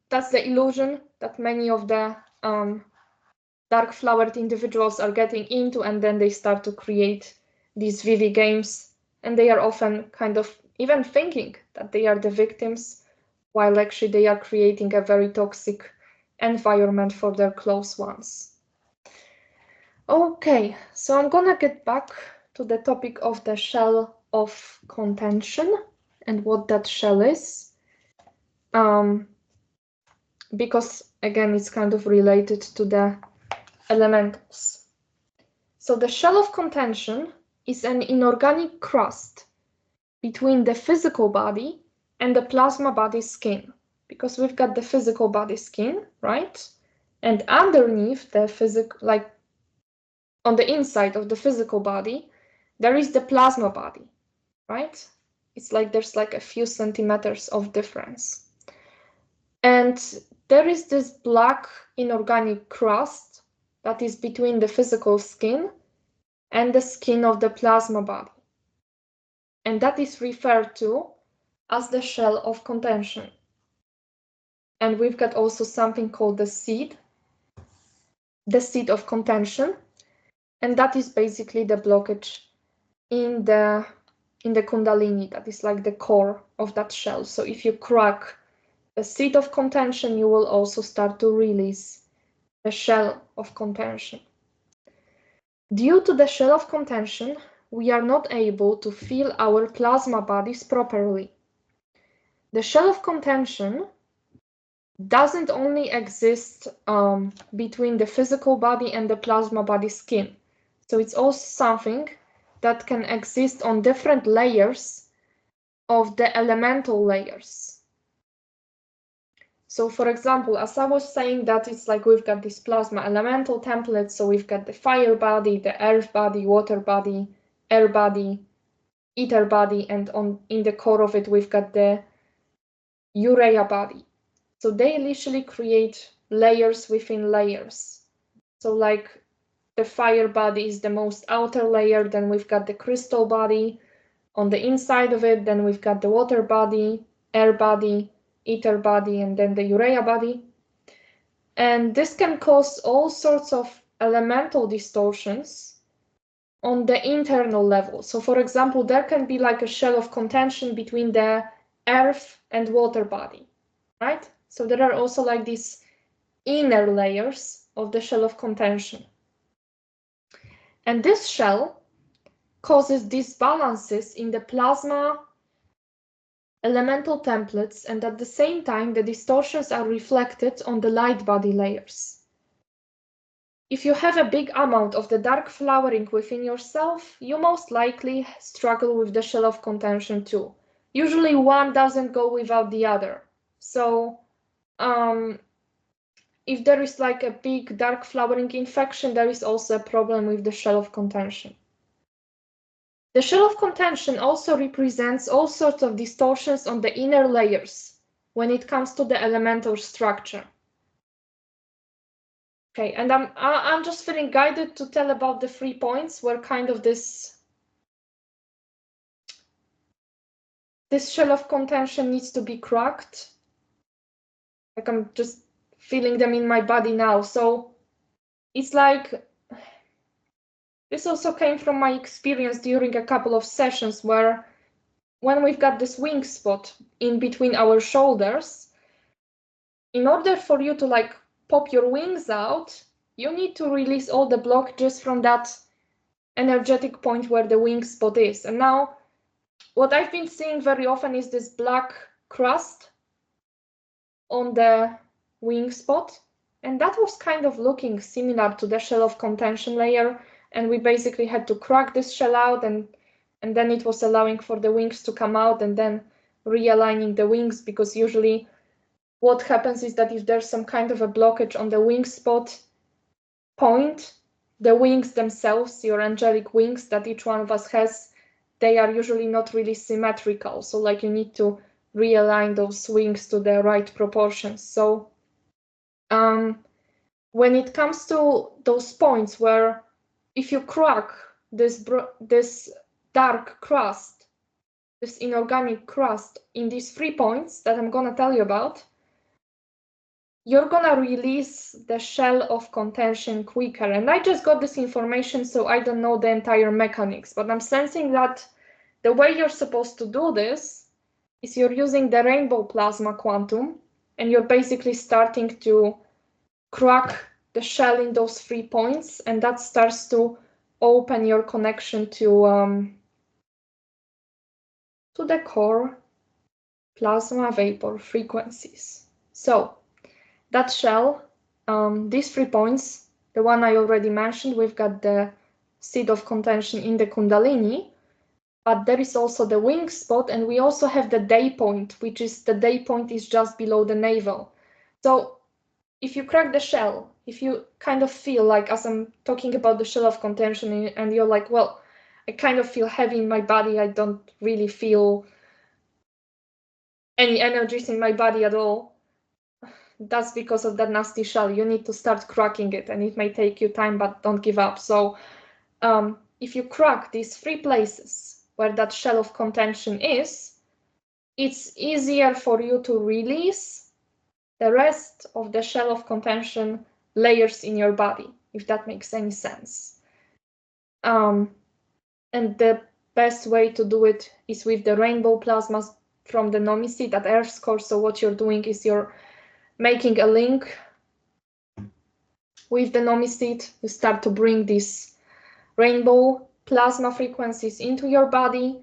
illusion that many of the dark flowered individuals are getting into, and then they start to create these Vivi games, and they are often kind of even thinking that they are the victims, while actually they are creating a very toxic environment for their close ones. Okay, so I'm gonna get back to the topic of the shell of contention and what that shell is, because again, it's kind of related to the elementals. So the shell of contention is an inorganic crust between the physical body and the plasma body skin, because we've got the physical body skin, right? And underneath the like on the inside of the physical body, there is the plasma body, right? It's like there's like a few centimeters of difference. And there is this black inorganic crust that is between the physical skin and the skin of the plasma body. And that is referred to as the shell of contention. And we've got also something called the seed of contention. And that is basically the blockage in the Kundalini, that is like the core of that shell. So if you crack the seed of contention, you will also start to release the shell of contention. Due to the shell of contention, we are not able to feel our plasma bodies properly. The shell of contention doesn't only exist between the physical body and the plasma body skin. So it's also something that can exist on different layers of the elemental layers. So for example, as I was saying, that it's like we've got this plasma elemental template. So we've got the fire body, the earth body, water body, air body, ether body, and in the core of it, we've got the urea body. So they initially create layers within layers. So like the fire body is the most outer layer, then we've got the crystal body on the inside of it, then we've got the water body, air body, ether body, and then the urea body. And this can cause all sorts of elemental distortions on the internal level. So for example, there can be like a shell of contention between the earth and water body, right? So there are also like these inner layers of the shell of contention. And this shell causes disbalances in the plasma elemental templates, and at the same time, the distortions are reflected on the light body layers. If you have a big amount of the dark flowering within yourself, you most likely struggle with the shell of contention too. Usually one doesn't go without the other. So if there is like a big dark flowering infection, there is also a problem with the shell of contention. The shell of contention also represents all sorts of distortions on the inner layers when it comes to the elemental structure. Okay, and I'm just feeling guided to tell about the 3 points where kind of this shell of contention needs to be cracked. Like I'm just feeling them in my body now. So it's like, this also came from my experience during a couple of sessions where when we've got this wing spot in between our shoulders, in order for you to like pop your wings out, you need to release all the blockages from that energetic point where the wing spot is. And now what I've been seeing very often is this black crust on the wing spot. And that was kind of looking similar to the shell of contention layer. And we basically had to crack this shell out, and then it was allowing for the wings to come out and then realigning the wings, because usually what happens is that if there's some kind of a blockage on the wing spot point, the wings themselves, your angelic wings that each one of us has, they are usually not really symmetrical. So like you need to realign those wings to the right proportions. So when it comes to those points where if you crack this dark crust, this inorganic crust in these 3 points that I'm gonna tell you about, you're gonna release the shell of contention quicker. And I just got this information, so I don't know the entire mechanics, but I'm sensing that the way you're supposed to do this is you're using the rainbow plasma quantum, and you're basically starting to crack the shell in those 3 points, and that starts to open your connection to the core plasma vapor frequencies. So that shell, these 3 points, the one I already mentioned, we've got the seat of contention in the Kundalini, but there is also the wing spot, and we also have the day point, which is the day point is just below the navel. So if you crack the shell, if you kind of feel like, as I'm talking about the shell of contention, and you're like, well, I kind of feel heavy in my body, I don't really feel any energies in my body at all, that's because of that nasty shell. You need to start cracking it, and it may take you time, but don't give up. So if you crack these 3 places where that shell of contention is, it's easier for you to release the rest of the shell of contention layers in your body, if that makes any sense. And the best way to do it is with the rainbow plasmas from the Nomiseed at Earth's core. So what you're doing is you're making a link with the Nomiseed. You start to bring these rainbow plasma frequencies into your body,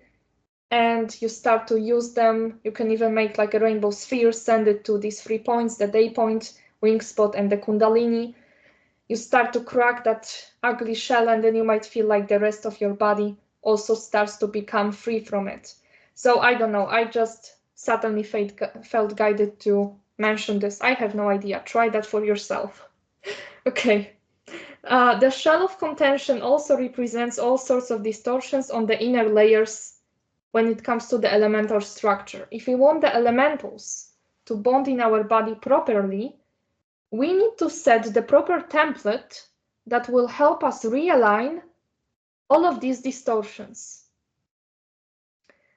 and you start to use them. You can even make like a rainbow sphere, send it to these 3 points, the day point, wing spot, and the Kundalini. You start to crack that ugly shell, and then you might feel like the rest of your body also starts to become free from it. So I don't know, I just suddenly felt guided to mention this. I have no idea. Try that for yourself. Okay. The shell of contention also represents all sorts of distortions on the inner layers when it comes to the elemental structure. If we want the elementals to bond in our body properly, we need to set the proper template that will help us realign all of these distortions.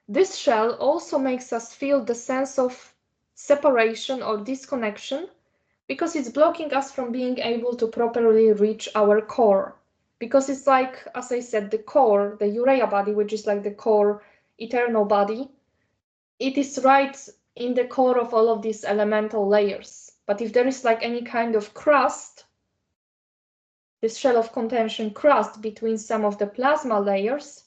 This shell also makes us feel the sense of separation or disconnection because it's blocking us from being able to properly reach our core. Because it's like, as I said, the core, the urea body, which is like the core eternal body, it is right in the core of all of these elemental layers. But if there is like any kind of crust, this shell of contention crust between some of the plasma layers,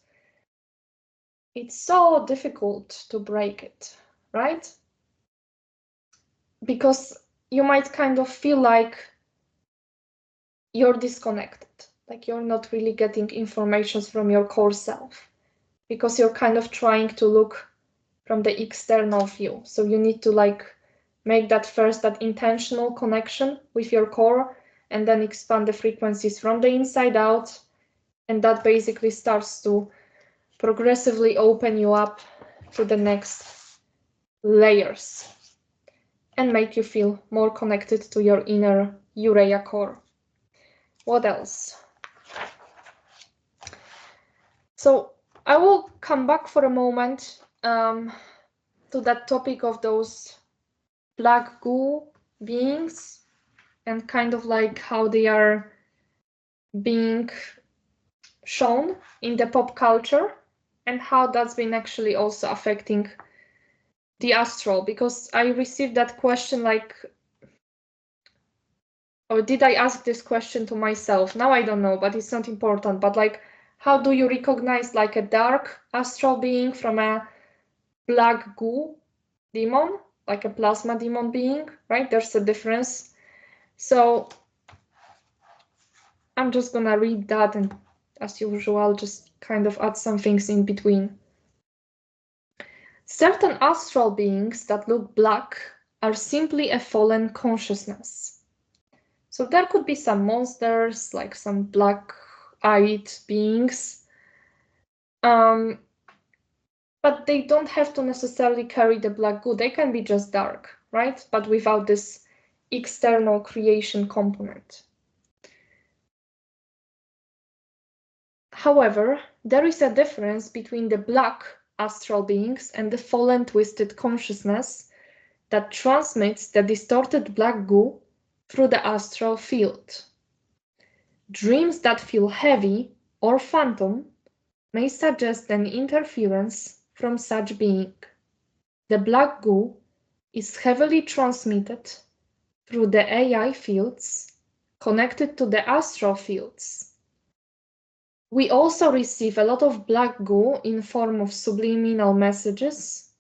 it's so difficult to break it, right? Because you might kind of feel like you're disconnected, like you're not really getting information from your core self, because you're kind of trying to look from the external view. So you need to like make that first, that intentional connection with your core, and then expand the frequencies from the inside out. And that basically starts to progressively open you up to the next layers and make you feel more connected to your inner urea core. What else? So I will come back for a moment to that topic of those black goo beings and kind of like how they are being shown in the pop culture and how that's been actually also affecting the astral, because I received that question like, or did I ask this question to myself? Now I don't know, but it's not important. But like, how do you recognize like a dark astral being from a black goo demon, like a plasma demon being, right? There's a difference. So I'm just gonna read that and, as usual, just kind of add some things in between. Certain astral beings that look black are simply a fallen consciousness. So there could be some monsters, like some black-eyed beings, but they don't have to necessarily carry the black goo. They can be just dark, right? But without this external creation component. However, there is a difference between the black astral beings and the fallen twisted consciousness that transmits the distorted black goo through the astral field. Dreams that feel heavy or phantom may suggest an interference from such being. The black goo is heavily transmitted through the AI fields connected to the astral fields. We also receive a lot of black goo in form of subliminal messages,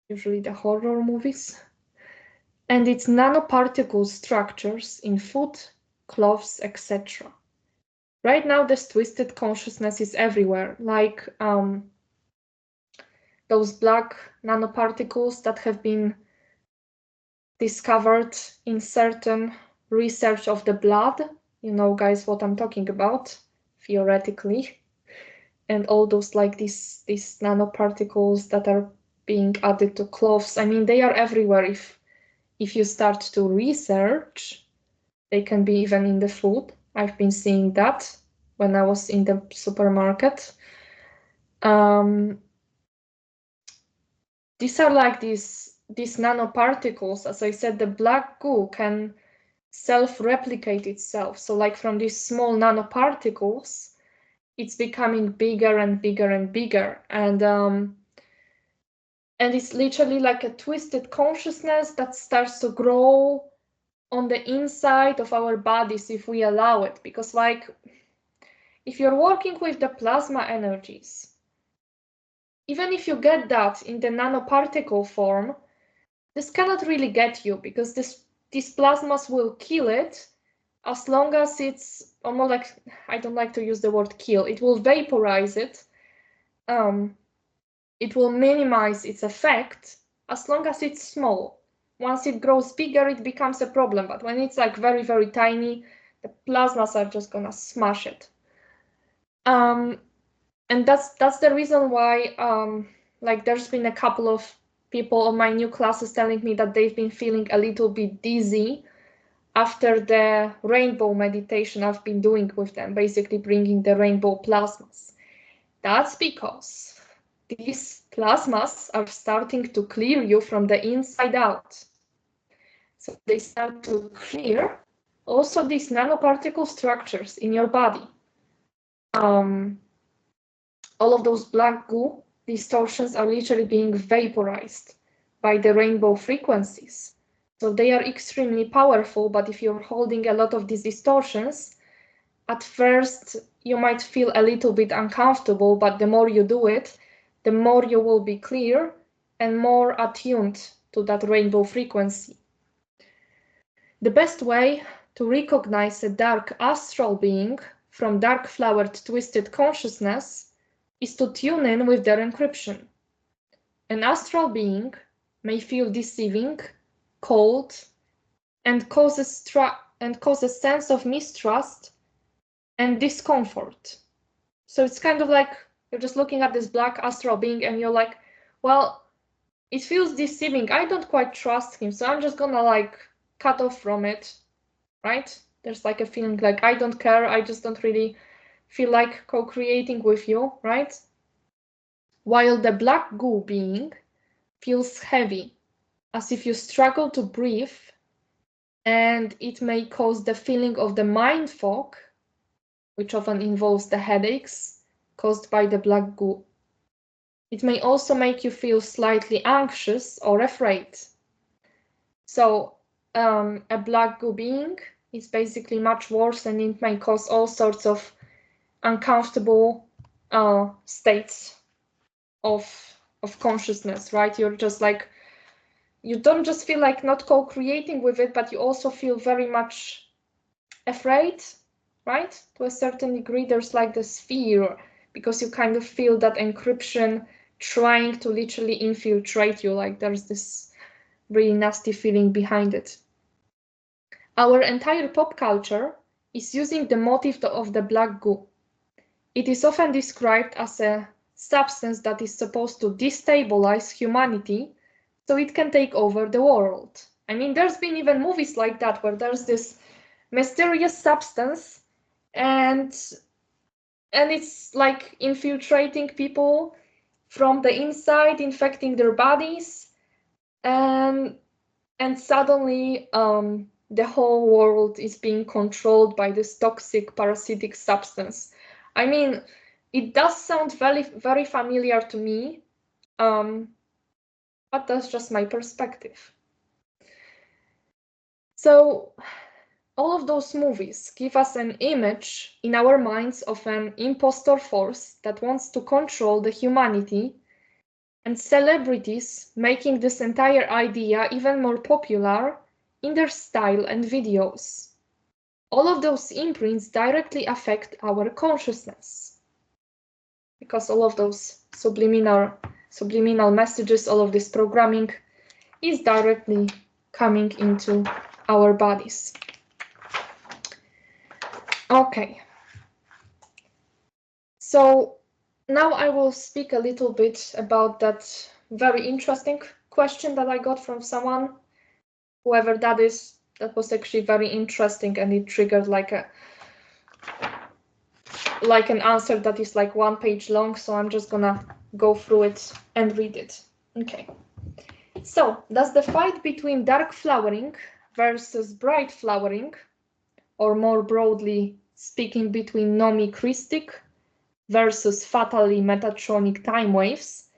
usually the horror movies, and its nanoparticle structures in food, clothes, etc. Right now, this twisted consciousness is everywhere, like those black nanoparticles that have been discovered in certain research of the blood. You know, guys, what I'm talking about, theoretically. And all those like these nanoparticles that are being added to clothes. I mean, they are everywhere. If you start to research, they can be even in the food. I've been seeing that when I was in the supermarket. These are like these nanoparticles. As I said, the black goo can self-replicate itself. So like from these small nanoparticles, it's becoming bigger and bigger and bigger. And it's literally like a twisted consciousness that starts to grow on the inside of our bodies if we allow it. Because like, if you're working with the plasma energies, even if you get that in the nanoparticle form, this cannot really get you, because these plasmas will kill it as long as it's almost like, I don't like to use the word kill, it will vaporize it. It will minimize its effect as long as it's small. once it grows bigger, it becomes a problem. But when it's like very, very tiny, the plasmas are just gonna smash it. And that's the reason why like there's been a couple of people on my new classes telling me that they've been feeling a little bit dizzy after the rainbow meditation I've been doing with them, basically bringing the rainbow plasmas. That's because these plasmas are starting to clear you from the inside out. So they start to clear also these nanoparticle structures in your body. All of those black goo distortions are literally being vaporized by the rainbow frequencies. So they are extremely powerful, but if you're holding a lot of these distortions, at first you might feel a little bit uncomfortable, but the more you do it, the more you will be clear and more attuned to that rainbow frequency. The best way to recognize a dark astral being from dark flowered twisted consciousness is to tune in with their encryption. An astral being may feel deceiving, cold, and cause a sense of mistrust and discomfort. So it's kind of like you're just looking at this black astral being and you're like, well, it feels deceiving. I don't quite trust him, so I'm just gonna like cut off from it, right? There's like a feeling like I don't care, I just don't really feel like co-creating with you, right? While the black goo being feels heavy, as if you struggle to breathe, and it may cause the feeling of the mind fog, which often involves the headaches caused by the black goo. It may also make you feel slightly anxious or afraid. So a black goo being is basically much worse, and it may cause all sorts of uncomfortable states of consciousness, right? You're just like, you don't just feel like not co-creating with it, but you also feel very much afraid, right? To a certain degree, there's like this fear because you kind of feel that encryption trying to literally infiltrate you, like there's this really nasty feeling behind it. Our entire pop culture is using the motif of the black goo. It is often described as a substance that is supposed to destabilize humanity so it can take over the world. I mean, there's been even movies like that where there's this mysterious substance and it's like infiltrating people from the inside, infecting their bodies, and suddenly the whole world is being controlled by this toxic parasitic substance. I mean, it does sound very, very familiar to me, but that's just my perspective. So all of those movies give us an image in our minds of an impostor force that wants to control the humanity, and celebrities making this entire idea even more popular in their style and videos. All of those imprints directly affect our consciousness because all of those subliminal messages, all of this programming is directly coming into our bodies. Okay. So now I will speak a little bit about that very interesting question that I got from someone, whoever that is. That was actually very interesting, and it triggered like an answer that is like 1 page long, so I'm just gonna go through it and read it. Okay. So, does the fight between dark flowering versus bright flowering, or more broadly speaking, between nomi-christic versus fatally metatronic time waves,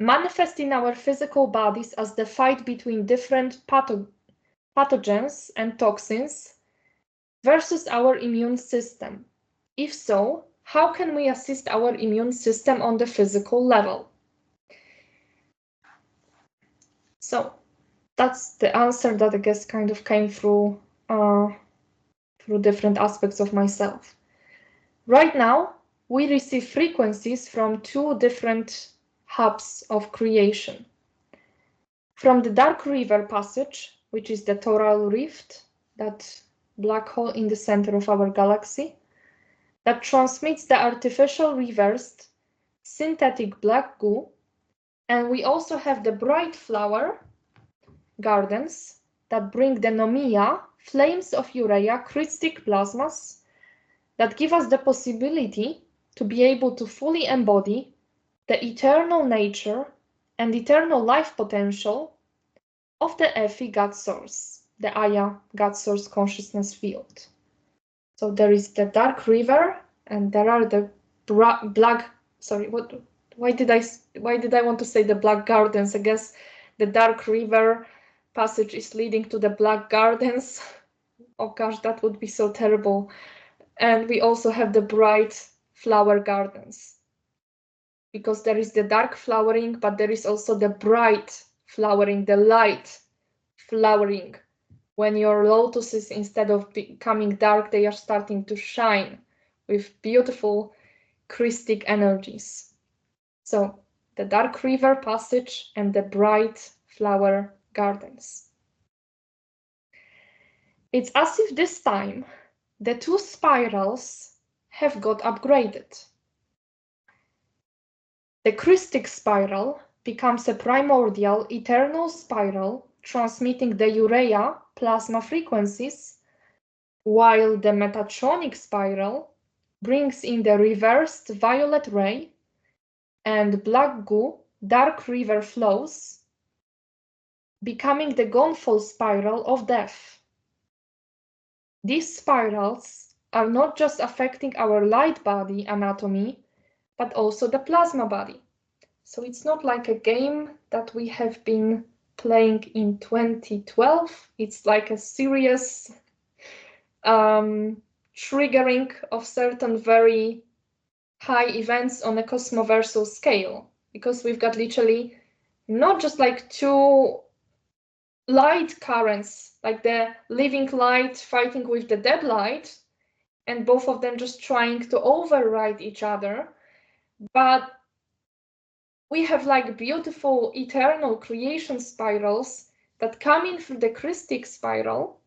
manifest in our physical bodies as the fight between different pathogens and toxins versus our immune system? If so, how can we assist our immune system on the physical level? So that's the answer that I guess kind of came through different aspects of myself. Right now, we receive frequencies from 2 different hubs of creation. from the Dark River passage, which is the toral rift, that black hole in the center of our galaxy, that transmits the artificial reversed synthetic black goo. And we also have the bright flower gardens that bring the nomia, flames of urea, crystic plasmas, that give us the possibility to be able to fully embody the eternal nature and eternal life potential of the Efi God Source, the Aya God Source consciousness field. So there is the Dark River, and there are the black. Sorry, what? Why did I want to say the Black Gardens? I guess the Dark River passage is leading to the Black Gardens. Oh gosh, that would be so terrible. And we also have the bright flower gardens, because there is the dark flowering, but there is also the bright flowering, the light flowering. When your lotuses, instead of becoming dark, they are starting to shine with beautiful Christic energies. So the Dark River passage and the bright flower gardens. It's as if this time the two spirals have got upgraded. The Christic spiral becomes a primordial eternal spiral transmitting the urea plasma frequencies, while the Metatronic spiral brings in the reversed violet ray and black goo dark river flows, becoming the gonfal spiral of death. These spirals are not just affecting our light body anatomy, but also the plasma body. So it's not like a game that we have been playing in 2012. It's like a serious triggering of certain very high events on a cosmoversal scale, because we've got literally not just like two light currents, like the living light fighting with the dead light, and both of them just trying to override each other, but we have like beautiful eternal creation spirals that come in through the Christic spiral,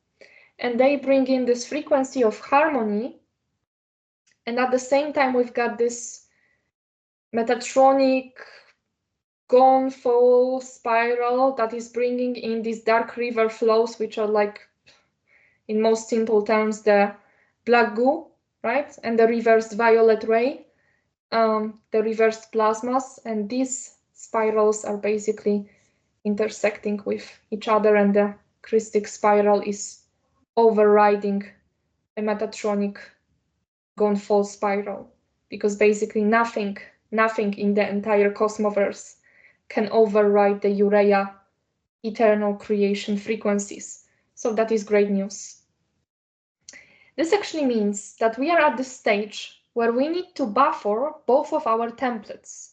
and they bring in this frequency of harmony. And at the same time, we've got this Metatronic gonfal spiral that is bringing in these dark river flows, which are like, in most simple terms, the black goo, right? And the reversed violet ray, the reversed plasmas. And these spirals are basically intersecting with each other, and the Christic spiral is overriding a Metatronic gonfal spiral, because basically nothing in the entire cosmoverse can override the urea eternal creation frequencies. So that is great news. This actually means that we are at the stage where we need to buffer both of our templates,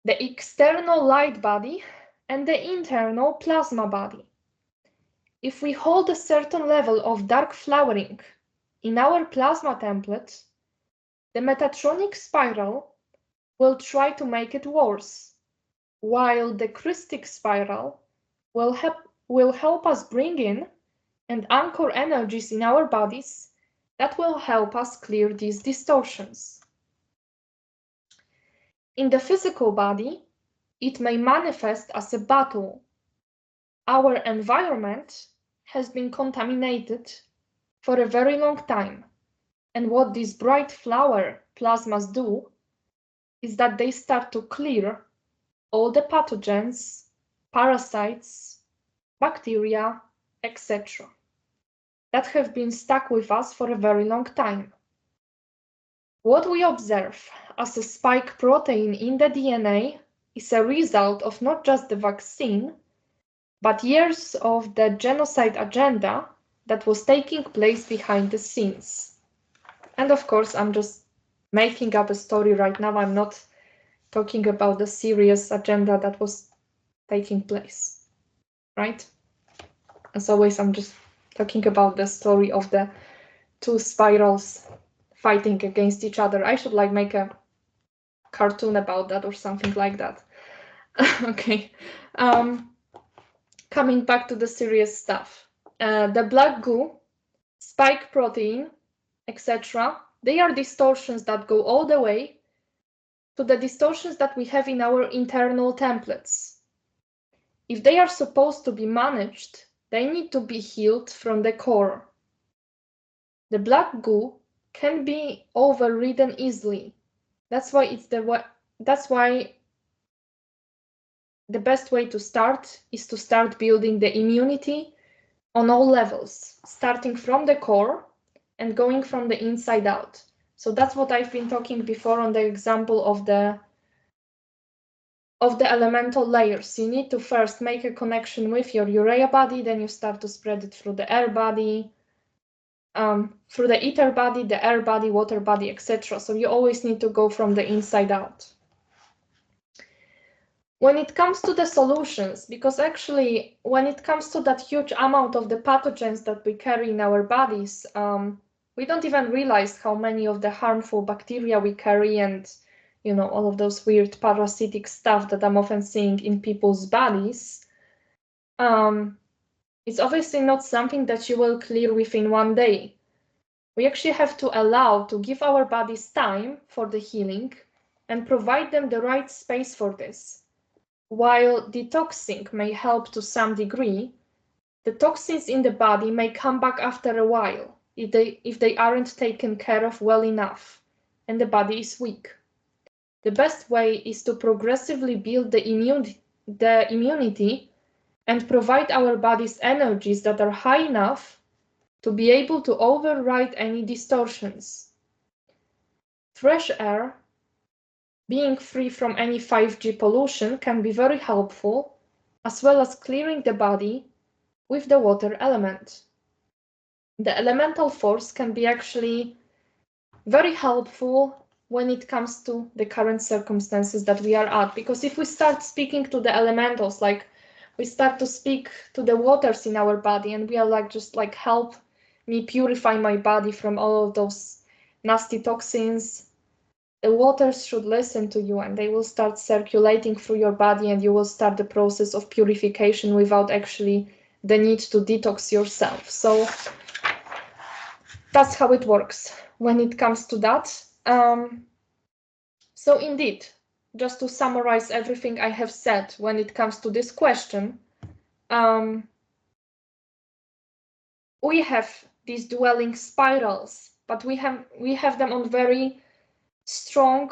the external light body and the internal plasma body. If we hold a certain level of dark flowering in our plasma template, the Metatronic spiral will try to make it worse, while the Christic spiral will help us bring in and anchor energies in our bodies that will help us clear these distortions. In the physical body, it may manifest as a battle. Our environment has been contaminated for a very long time, and what these bright flower plasmas do is that they start to clear all the pathogens, parasites, bacteria, etc. that have been stuck with us for a very long time. What we observe as a spike protein in the DNA is a result of not just the vaccine, but years of the genocide agenda that was taking place behind the scenes. And of course, I'm just making up a story right now. I'm not talking about the serious agenda that was taking place, right? As always, I'm just talking about the story of the two spirals fighting against each other. I should like make a cartoon about that or something like that. Okay. coming back to the serious stuff. The black goo, spike protein, etc. They are distortions that go all the way to the distortions that we have in our internal templates. If they are supposed to be managed, they need to be healed from the core. The black goo can be overridden easily. That's why the best way to start is to start building the immunity on all levels, starting from the core and going from the inside out. So that's what I've been talking before on the example of the elemental layers. You need to first make a connection with your urea body, then you start to spread it through the air body, through the ether body, the air body, water body, etc. So you always need to go from the inside out. When it comes to the solutions, because actually when it comes to that huge amount of the pathogens that we carry in our bodies, we don't even realize how many of the harmful bacteria we carry and, you know, all of those weird parasitic stuff that I'm often seeing in people's bodies. It's obviously not something that you will clear within one day. We actually have to give our bodies time for the healing and provide them the right space for this. While detoxing may help to some degree, the toxins in the body may come back after a while if they aren't taken care of well enough and the body is weak. The best way is to progressively build the immunity and provide our bodies energies that are high enough to be able to override any distortions. Fresh air, being free from any 5G pollution, can be very helpful, as well as clearing the body with the water element. The elemental force can be actually very helpful when it comes to the current circumstances that we are at, because if we start speaking to the elementals, like we start to speak to the waters in our body and we are like, just like, help me purify my body from all of those nasty toxins, the waters should listen to you and they will start circulating through your body and you will start the process of purification without actually the need to detox yourself. So that's how it works when it comes to that. So indeed, just to summarize everything I have said when it comes to this question, we have these dwelling spirals, but we have them on very strong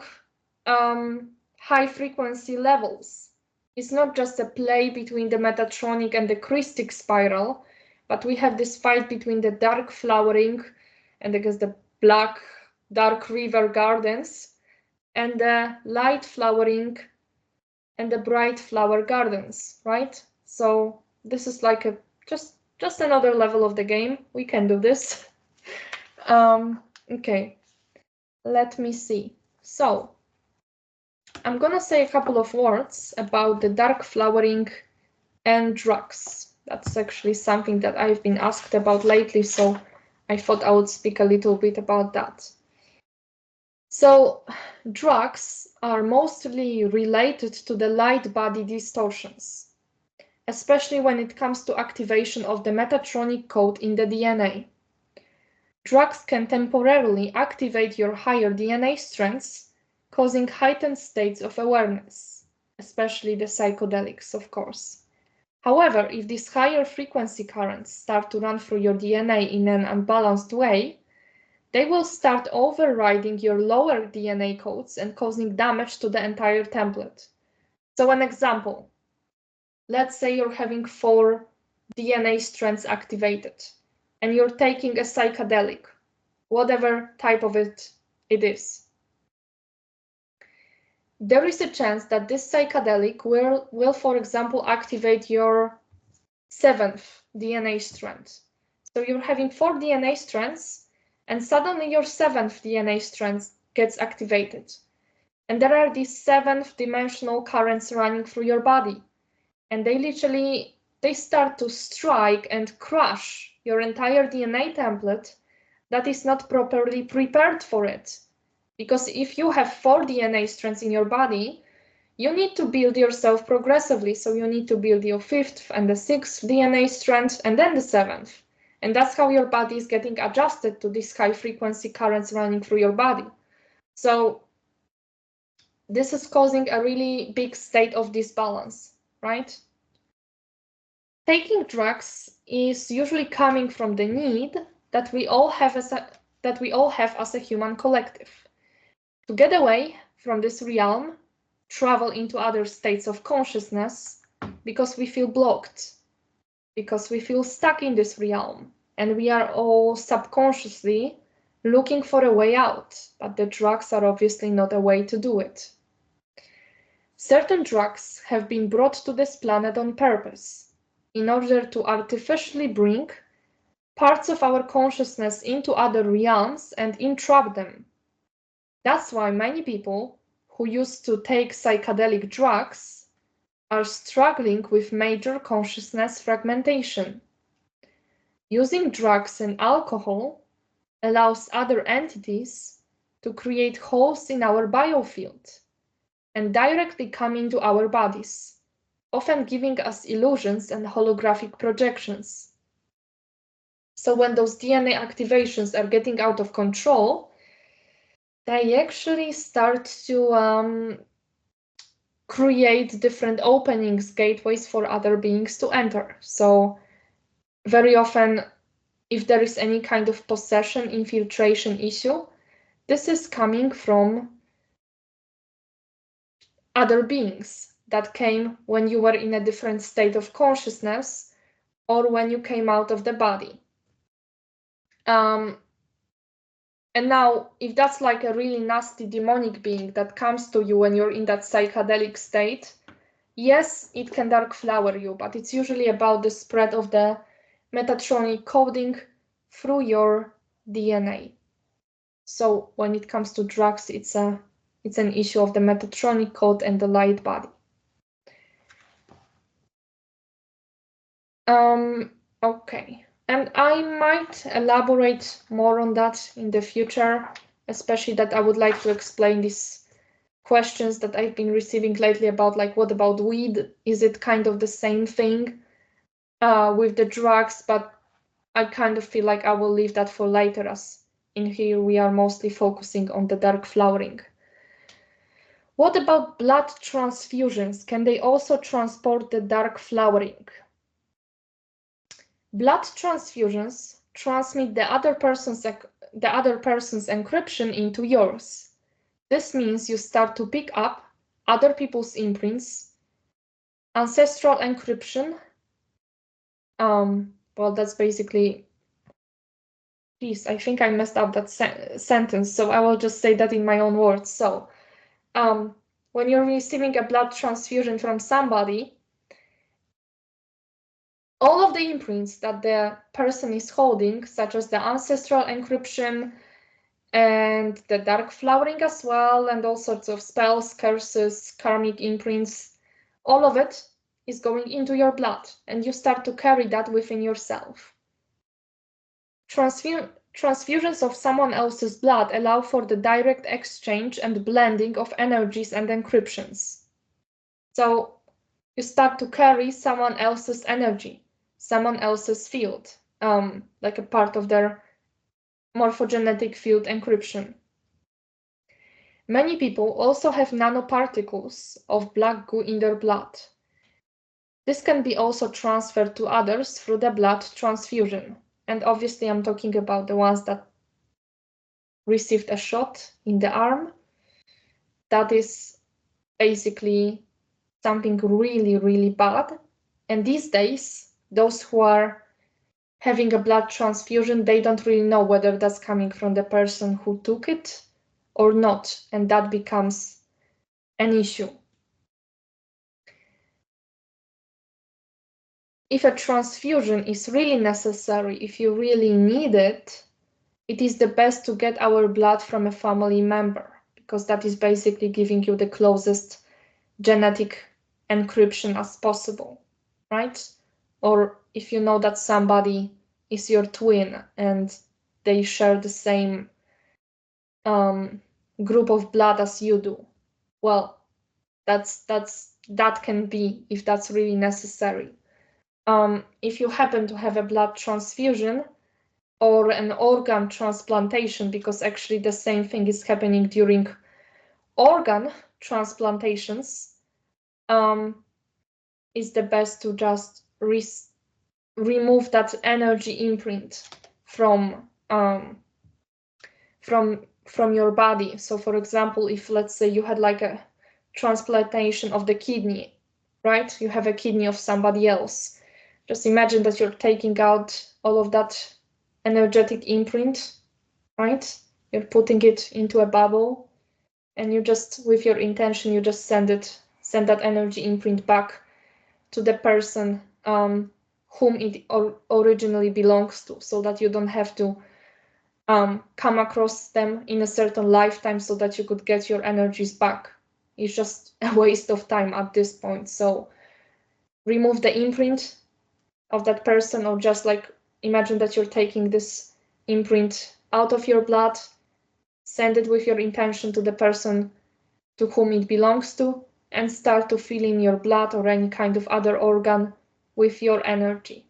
high frequency levels. It's not just a play between the Metatronic and the Christic spiral, but we have this fight between the dark flowering and I guess the black dark river gardens and the light flowering and the bright flower gardens, right? So this is like a just another level of the game. We can do this. Okay, let me see. So I'm gonna say a couple of words about the dark flowering and drugs. That's actually something that I've been asked about lately, so I thought I would speak a little bit about that. So drugs are mostly related to the light body distortions, especially when it comes to activation of the Metatronic code in the DNA. Drugs can temporarily activate your higher DNA strengths, causing heightened states of awareness, especially the psychedelics, of course. However, if these higher frequency currents start to run through your DNA in an unbalanced way, they will start overriding your lower DNA codes and causing damage to the entire template. So an example, let's say you're having 4 DNA strands activated and you're taking a psychedelic, whatever type of it is. There is a chance that this psychedelic will, for example, activate your 7th DNA strand. So you're having 4 DNA strands and suddenly your 7th DNA strand gets activated. And there are these 7th dimensional currents running through your body. And they start to strike and crush your entire DNA template that is not properly prepared for it. Because if you have 4 DNA strands in your body, you need to build yourself progressively. So you need to build your 5th and the 6th DNA strand and then the 7th. And that's how your body is getting adjusted to these high frequency currents running through your body. So this is causing a really big state of disbalance, right? Taking drugs is usually coming from the need that we all have as a human collective to get away from this realm, travel into other states of consciousness, because we feel blocked, because we feel stuck in this realm, and we are all subconsciously looking for a way out, but the drugs are obviously not a way to do it. Certain drugs have been brought to this planet on purpose in order to artificially bring parts of our consciousness into other realms and entrap them. That's why many people who used to take psychedelic drugs are struggling with major consciousness fragmentation. Using drugs and alcohol allows other entities to create holes in our biofield and directly come into our bodies, often giving us illusions and holographic projections. So when those DNA activations are getting out of control, they actually start to create different openings, gateways for other beings to enter. So very often, if there is any kind of possession, infiltration issue, this is coming from other beings that came when you were in a different state of consciousness or when you came out of the body. And now, if that's like a really nasty demonic being that comes to you when you're in that psychedelic state, yes, it can dark flower you, but it's usually about the spread of the Metatronic coding through your DNA. So when it comes to drugs, it's an issue of the Metatronic code and the light body. Okay, and I might elaborate more on that in the future, especially that I would like to explain these questions that I've been receiving lately about, like, what about weed? Is it kind of the same thing with the drugs? But I kind of feel like I will leave that for later, as in here we are mostly focusing on the dark flowering. What about blood transfusions? Can they also transport the dark flowering? Blood transfusions transmit the other person's encryption into yours. This means you start to pick up other people's imprints, ancestral encryption. Well, that's basically, geez, I think I messed up that sentence, so I will just say that in my own words. So, when you're receiving a blood transfusion from somebody, all of the imprints that the person is holding, such as the ancestral encryption and the dark flowering as well, and all sorts of spells, curses, karmic imprints, all of it is going into your blood, and you start to carry that within yourself. Transfusions of someone else's blood allow for the direct exchange and blending of energies and encryptions. So you start to carry someone else's energy, someone else's field, like a part of their morphogenetic field encryption. Many people also have nanoparticles of black goo in their blood. This can be also transferred to others through the blood transfusion. And obviously I'm talking about the ones that received a shot in the arm. That is basically something really, really bad. And these days, those who are having a blood transfusion, they don't really know whether that's coming from the person who took it or not, and that becomes an issue. If a transfusion is really necessary, if you really need it, it is the best to get our blood from a family member, because that is basically giving you the closest genetic encryption as possible, right? Or if you know that somebody is your twin and they share the same group of blood as you do, well, that can be if that's really necessary. If you happen to have a blood transfusion or an organ transplantation, because actually the same thing is happening during organ transplantations, is the best to just remove that energy imprint from your body. So for example, if let's say you had like a transplantation of the kidney, right? You have a kidney of somebody else. Just imagine that you're taking out all of that energetic imprint, right? You're putting it into a bubble, and you just, with your intention, you just send that energy imprint back to the person whom it originally belongs to, so that you don't have to come across them in a certain lifetime so that you could get your energies back. It's just a waste of time at this point. So remove the imprint of that person, or just like imagine that you're taking this imprint out of your blood, send it with your intention to the person to whom it belongs to, and start to fill in your blood or any kind of other organ with your energy.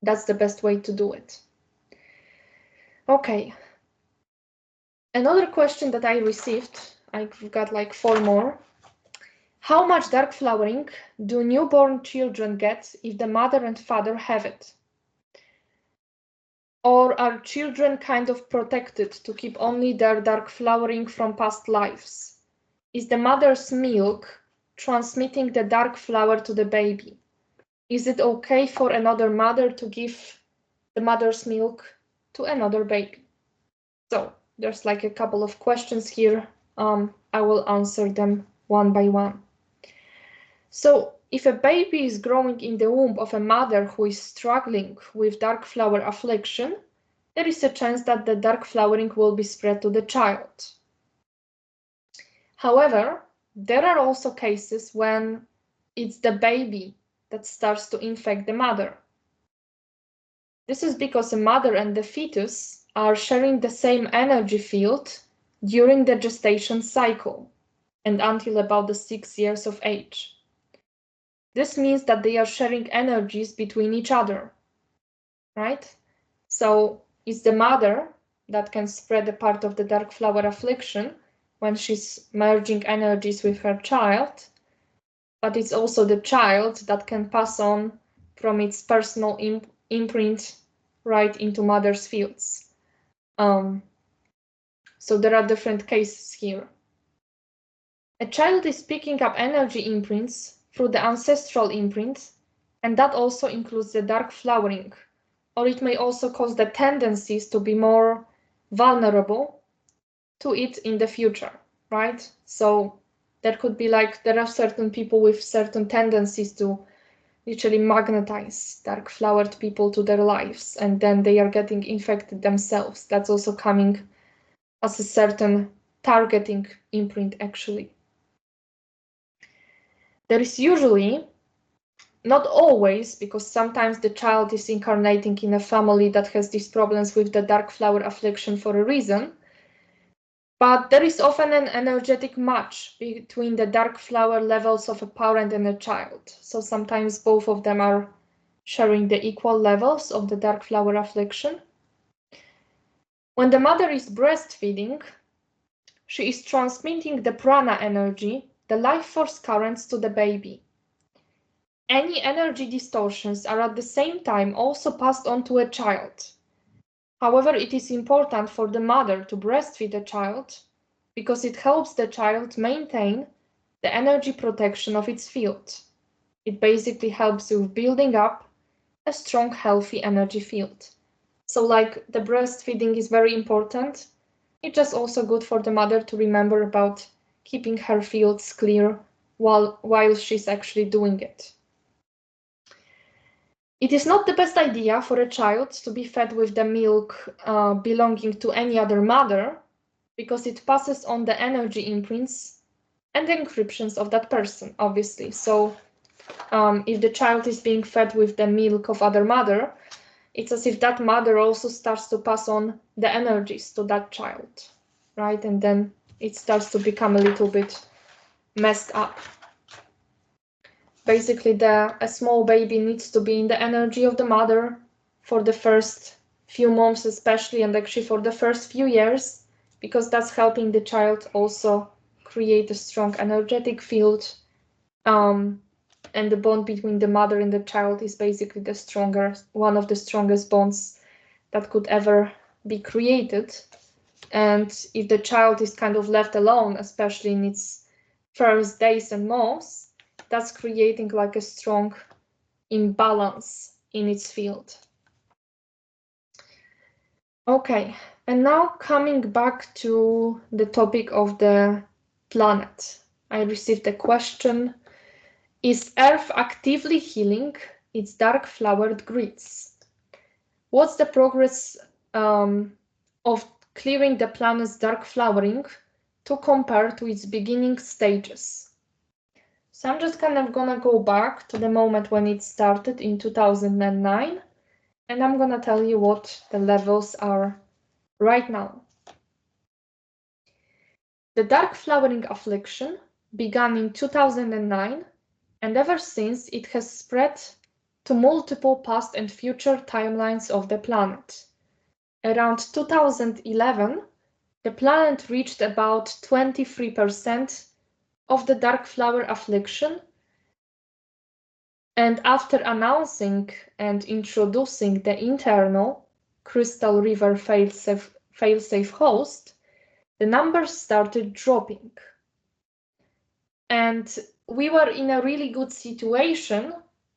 That's the best way to do it. Okay. Another question that I received, I've got like 4 more. How much dark flowering do newborn children get if the mother and father have it? Or are children kind of protected to keep only their dark flowering from past lives? Is the mother's milk transmitting the dark flower to the baby? Is it okay for another mother to give the mother's milk to another baby? So there's like a couple of questions here. I will answer them one by one. So if a baby is growing in the womb of a mother who is struggling with dark flower affliction, there is a chance that the dark flowering will be spread to the child. However, there are also cases when it's the baby that starts to infect the mother. This is because the mother and the fetus are sharing the same energy field during the gestation cycle and until about the 6 years of age. This means that they are sharing energies between each other, right? So it's the mother that can spread a part of the dark flower affliction when she's merging energies with her child, but it's also the child that can pass on from its personal imprint right into mother's fields. So there are different cases here. A child is picking up energy imprints through the ancestral imprint, and that also includes the dark flowering, or it may also cause the tendencies to be more vulnerable to it in the future, right? So there could be like, there are certain people with certain tendencies to literally magnetize dark flowered people to their lives, and then they are getting infected themselves. That's also coming as a certain targeting imprint, actually. There is usually, not always, because sometimes the child is incarnating in a family that has these problems with the dark flower affliction for a reason, but there is often an energetic match between the dark flower levels of a parent and a child. So sometimes both of them are sharing the equal levels of the dark flower affliction. When the mother is breastfeeding, she is transmitting the prana energy, the life force currents, to the baby. Any energy distortions are at the same time also passed on to a child. However, it is important for the mother to breastfeed the child because it helps the child maintain the energy protection of its field. It basically helps with building up a strong, healthy energy field. So like the breastfeeding is very important. It's just also good for the mother to remember about keeping her fields clear while she's actually doing it. It is not the best idea for a child to be fed with the milk belonging to any other mother, because it passes on the energy imprints and the encryptions of that person, obviously. So if the child is being fed with the milk of other mother, it's as if that mother also starts to pass on the energies to that child, right? And then it starts to become a little bit messed up. Basically, a small baby needs to be in the energy of the mother for the first few months especially, and actually for the first few years, because that's helping the child also create a strong energetic field. And the bond between the mother and the child is basically one of the strongest bonds that could ever be created. And if the child is kind of left alone, especially in its first days and months, that's creating like a strong imbalance in its field. Okay, and now coming back to the topic of the planet. I received a question: is Earth actively healing its dark flowered grids? What's the progress of clearing the planet's dark flowering to compare to its beginning stages? So I'm just kind of gonna go back to the moment when it started in 2009, and I'm gonna tell you what the levels are right now. The dark flowering affliction began in 2009, and ever since it has spread to multiple past and future timelines of the planet. Around 2011, the planet reached about 23% of the dark flower affliction, and after announcing and introducing the internal Crystal River failsafe host, the numbers started dropping. And we were in a really good situation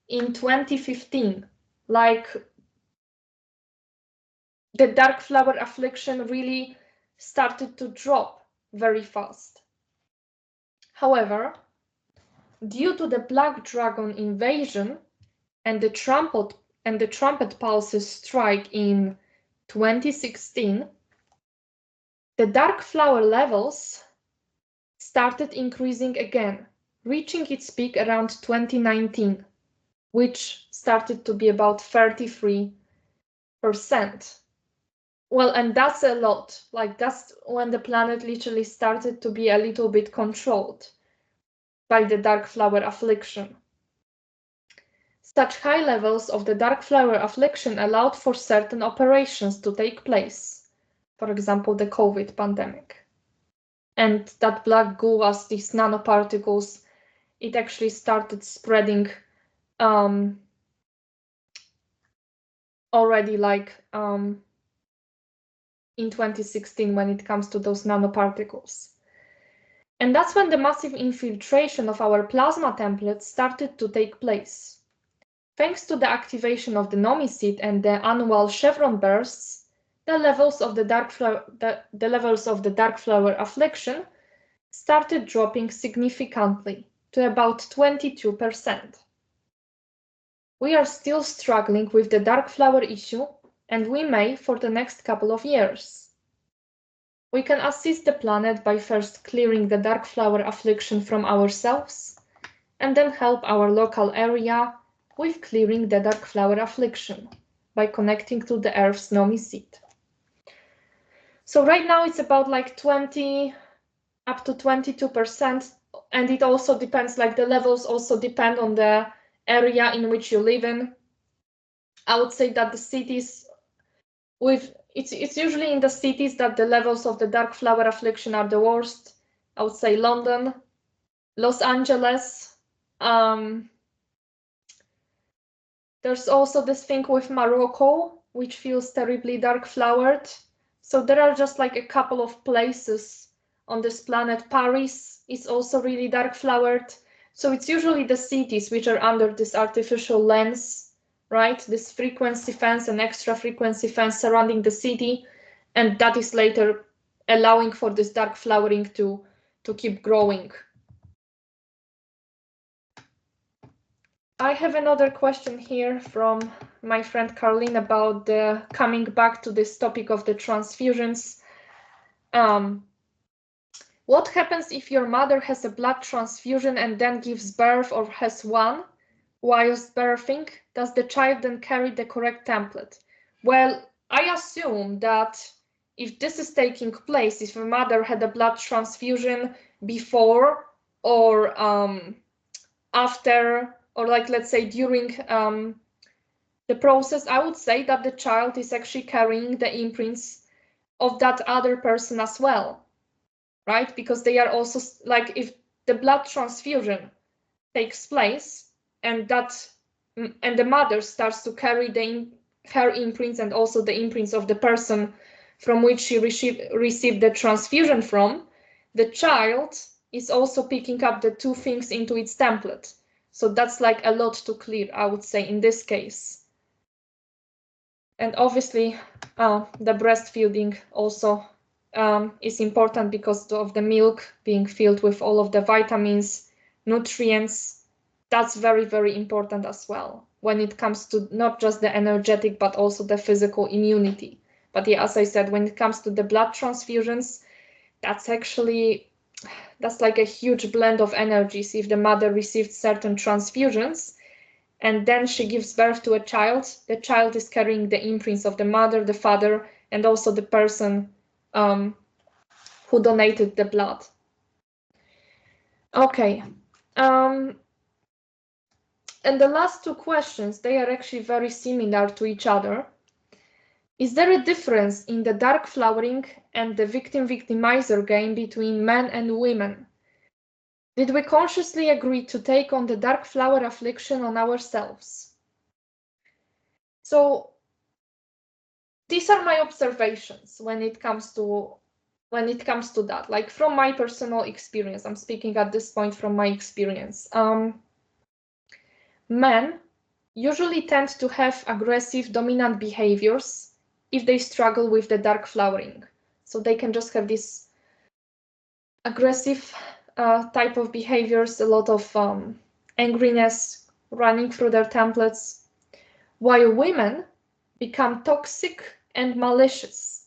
in 2015, like the dark flower affliction really started to drop very fast. However, due to the Black Dragon invasion and the trumpet pulses strike in 2016, the dark flower levels started increasing again, reaching its peak around 2019, which started to be about 33%. Well, and that's a lot. Like, that's when the planet literally started to be a little bit controlled by the dark flower affliction. Such high levels of the dark flower affliction allowed for certain operations to take place. For example, the COVID pandemic. And that black goo was these nanoparticles. It actually started spreading already like in 2016 when it comes to those nanoparticles. And that's when the massive infiltration of our plasma templates started to take place. Thanks to the activation of the nomisid and the annual chevron bursts, the levels of the dark flower affliction started dropping significantly to about 22%. We are still struggling with the dark flower issue, and we may for the next couple of years. We can assist the planet by first clearing the dark flower affliction from ourselves, and then help our local area with clearing the dark flower affliction by connecting to the Earth's nomisid. So right now it's about like 20 up to 22%, and it also depends, like the levels also depend on the area in which you live in. I would say that the cities it's usually in the cities that the levels of the dark flower affliction are the worst. I would say London, Los Angeles. There's also this thing with Morocco, which feels terribly dark flowered. So there are just like a couple of places on this planet. Paris is also really dark flowered. So it's usually the cities which are under this artificial lens, right? This frequency fence and extra frequency fence surrounding the city. And that is later allowing for this dark flowering to keep growing. I have another question here from my friend Caroline about the coming back to this topic of the transfusions. What happens if your mother has a blood transfusion and then gives birth or has one whilst birthing? Does the child then carry the correct template? Well, I assume that if this is taking place, if a mother had a blood transfusion before or after, or like, let's say during the process, I would say that the child is actually carrying the imprints of that other person as well, right? Because they are also, like, if the blood transfusion takes place and the mother starts to carry her imprints and also the imprints of the person from which she received the transfusion from, the child is also picking up the two things into its template. So that's like a lot to clear, I would say, in this case. And obviously, the breastfeeding also is important because of the milk being filled with all of the vitamins, nutrients. That's very, very important as well when it comes to not just the energetic, but also the physical immunity. But yeah, as I said, when it comes to the blood transfusions, that's like a huge blend of energies. If the mother received certain transfusions, and then she gives birth to a child, the child is carrying the imprints of the mother, the father, and also the person who donated the blood. Okay. And the last two questions, they are actually very similar to each other. Is there a difference in the dark flowering and the victim-victimizer game between men and women? Did we consciously agree to take on the dark flower affliction on ourselves? So these are my observations when it comes to that, like from my personal experience. I'm speaking at this point from my experience. Men usually tend to have aggressive dominant behaviors if they struggle with the dark flowering. So they can just have this aggressive type of behaviors, a lot of angriness running through their templates, while women become toxic and malicious,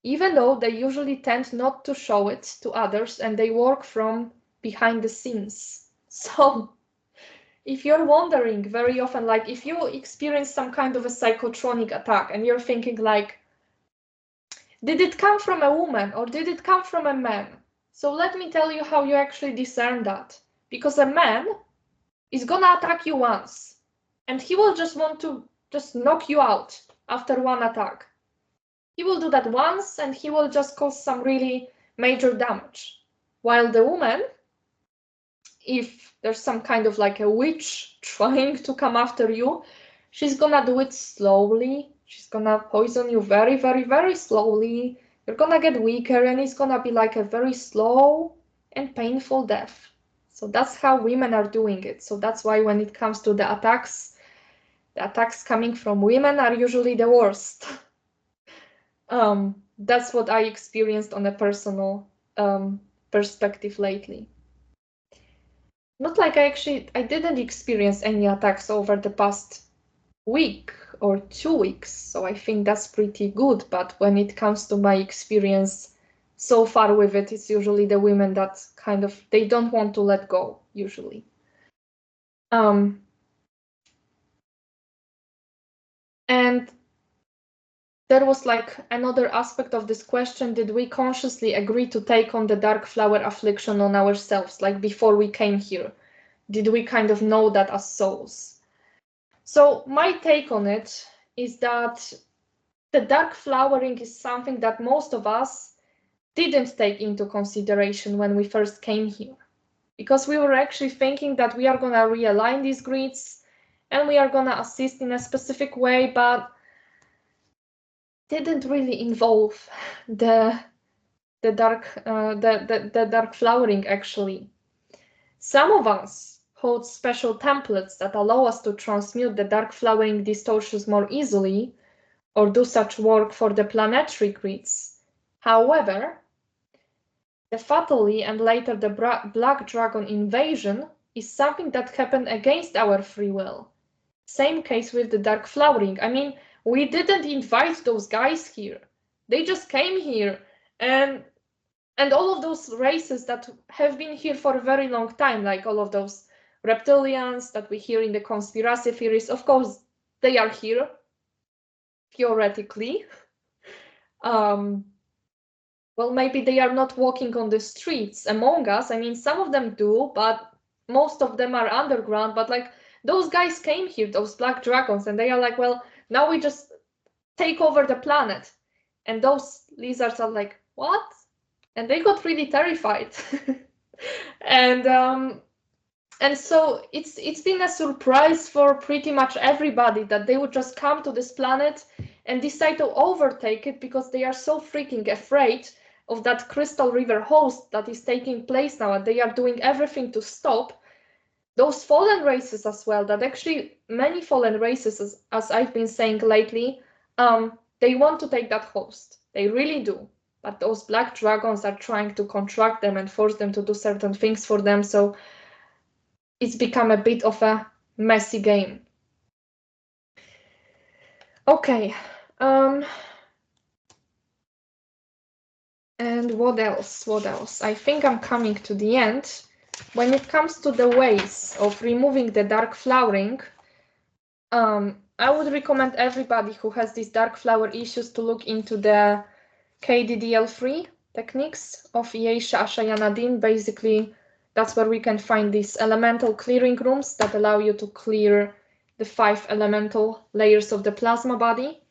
even though they usually tend not to show it to others and they work from behind the scenes. So if you're wondering very often, like if you experience some kind of a psychotronic attack and you're thinking like, did it come from a woman or did it come from a man? So let me tell you how you actually discern that. Because a man is gonna attack you once and he will just want to just knock you out after one attack. He will do that once and he will just cause some really major damage. While the woman, if there's some kind of like a witch trying to come after you, she's gonna do it slowly. She's gonna poison you very, very, very slowly. You're gonna get weaker and it's gonna be like a very slow and painful death. So that's how women are doing it. So that's why when it comes to the attacks coming from women are usually the worst. That's what I experienced on a personal perspective lately. Not like I didn't experience any attacks over the past week or 2 weeks, so I think that's pretty good. But when it comes to my experience so far with it, it's usually the women that kind of, they don't want to let go, usually. And there was like another aspect of this question: did we consciously agree to take on the dark flower affliction on ourselves, like before we came here? Did we kind of know that as souls? So my take on it is that the dark flowering is something that most of us didn't take into consideration when we first came here, because we were actually thinking that we are going to realign these grids and we are going to assist in a specific way, but didn't really involve the dark flowering. Actually, some of us hold special templates that allow us to transmute the dark flowering distortions more easily, or do such work for the planetary grids. However, the Fatally and later the Black Dragon invasion is something that happened against our free will. Same case with the dark flowering. I mean, we didn't invite those guys here. They just came here, and all of those races that have been here for a very long time, like all of those reptilians that we hear in the conspiracy theories, of course, they are here, theoretically. well, maybe they are not walking on the streets among us. I mean, some of them do, but most of them are underground. But like those guys came here, those black dragons, and they are like, well, now we just take over the planet. And those lizards are like, what? And they got really terrified. And so it's been a surprise for pretty much everybody that they would just come to this planet and decide to overtake it because they are so freaking afraid of that Crystal River host that is taking place now, and they are doing everything to stop those fallen races as well. That actually many fallen races, as I've been saying lately, they want to take that host. They really do. But those black dragons are trying to contract them and force them to do certain things for them. So it's become a bit of a messy game. Okay. And what else? What else? I think I'm coming to the end. When it comes to the ways of removing the dark flowering, I would recommend everybody who has these dark flower issues to look into the KDDL3 techniques of Yeisha Ashayanadin. Basically, that's where we can find these elemental clearing rooms that allow you to clear the 5 elemental layers of the plasma body.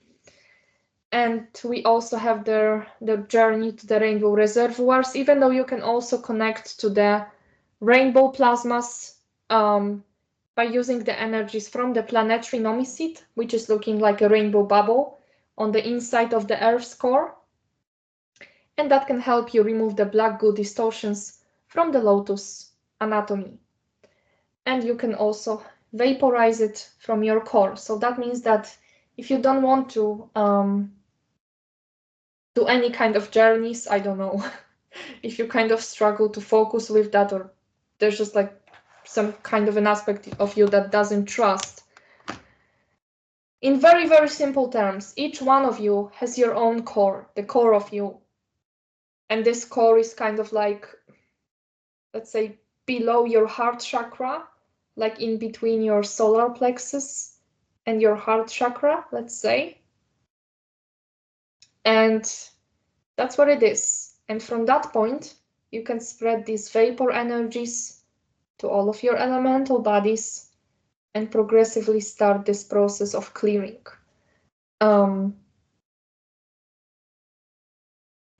And we also have the journey to the rainbow reservoirs, even though you can also connect to the rainbow plasmas by using the energies from the planetary nomicid, which is looking like a rainbow bubble on the inside of the Earth's core. And that can help you remove the black goo distortions from the lotus anatomy. And you can also vaporize it from your core. So that means that if you don't want to do any kind of journeys, I don't know, if you kind of struggle to focus with that, or there's just like some kind of an aspect of you that doesn't trust. In very, very simple terms, each one of you has your own core, the core of you. And this core is kind of like, let's say, below your heart chakra, like in between your solar plexus and your heart chakra, let's say. And that's what it is. And from that point, you can spread these vapor energies to all of your elemental bodies and progressively start this process of clearing.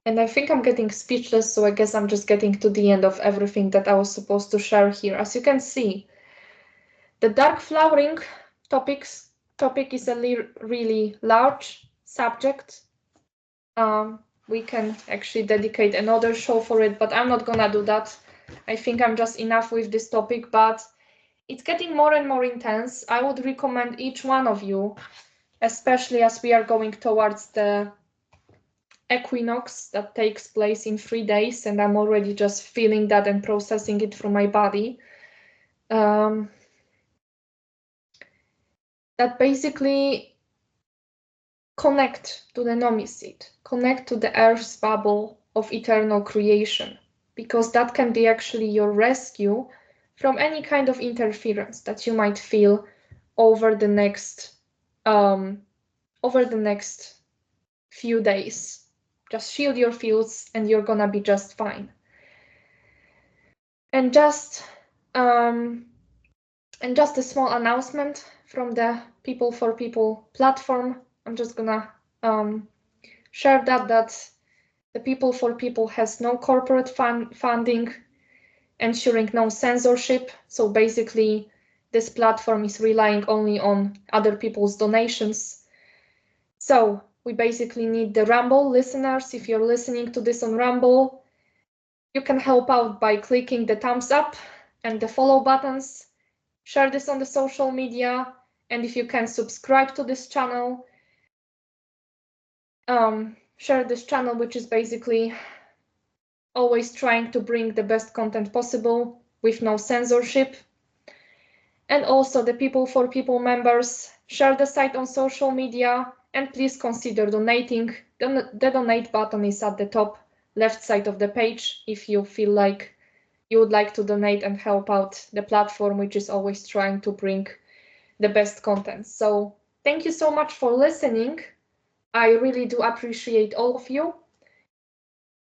And I think I'm getting speechless, so I guess I'm just getting to the end of everything that I was supposed to share here. As you can see, the dark flowering topic is a really large subject. We can actually dedicate another show for it, but I'm not gonna do that. I think I'm just enough with this topic, but it's getting more and more intense. I would recommend each one of you, especially as we are going towards the equinox that takes place in 3 days, and I'm already just feeling that and processing it from my body. That basically connect to the nomicid, connect to the Earth's bubble of eternal creation, because that can be actually your rescue from any kind of interference that you might feel over the next few days. Just shield your fields and you're gonna be just fine. And just a small announcement from the People for People platform. I'm just gonna share that the People for People has no corporate funding, ensuring no censorship. So basically, this platform is relying only on other people's donations. So we basically need the Rumble listeners. If you're listening to this on Rumble, you can help out by clicking the thumbs up and the follow buttons. Share this on the social media, and if you can, subscribe to this channel. Share this channel, which is basically always trying to bring the best content possible with no censorship. And also the People for People members, share the site on social media, and please consider donating. The donate button is at the top left side of the page if you feel like you would like to donate and help out the platform, which is always trying to bring the best content. So thank you so much for listening. I really do appreciate all of you.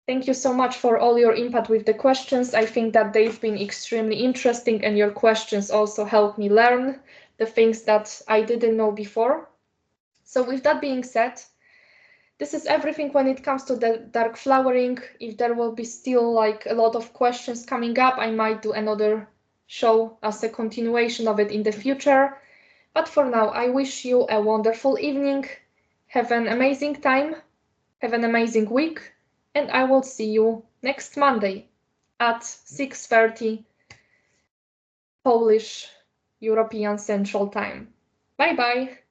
Thank you so much for all your input with the questions. I think that they've been extremely interesting, and your questions also helped me learn the things that I didn't know before. So with that being said, this is everything when it comes to the dark flowering. If there will be still like a lot of questions coming up, I might do another show as a continuation of it in the future. But for now, I wish you a wonderful evening. Have an amazing time. Have an amazing week. And I will see you next Monday at 6:30 Polish European Central Time. Bye bye.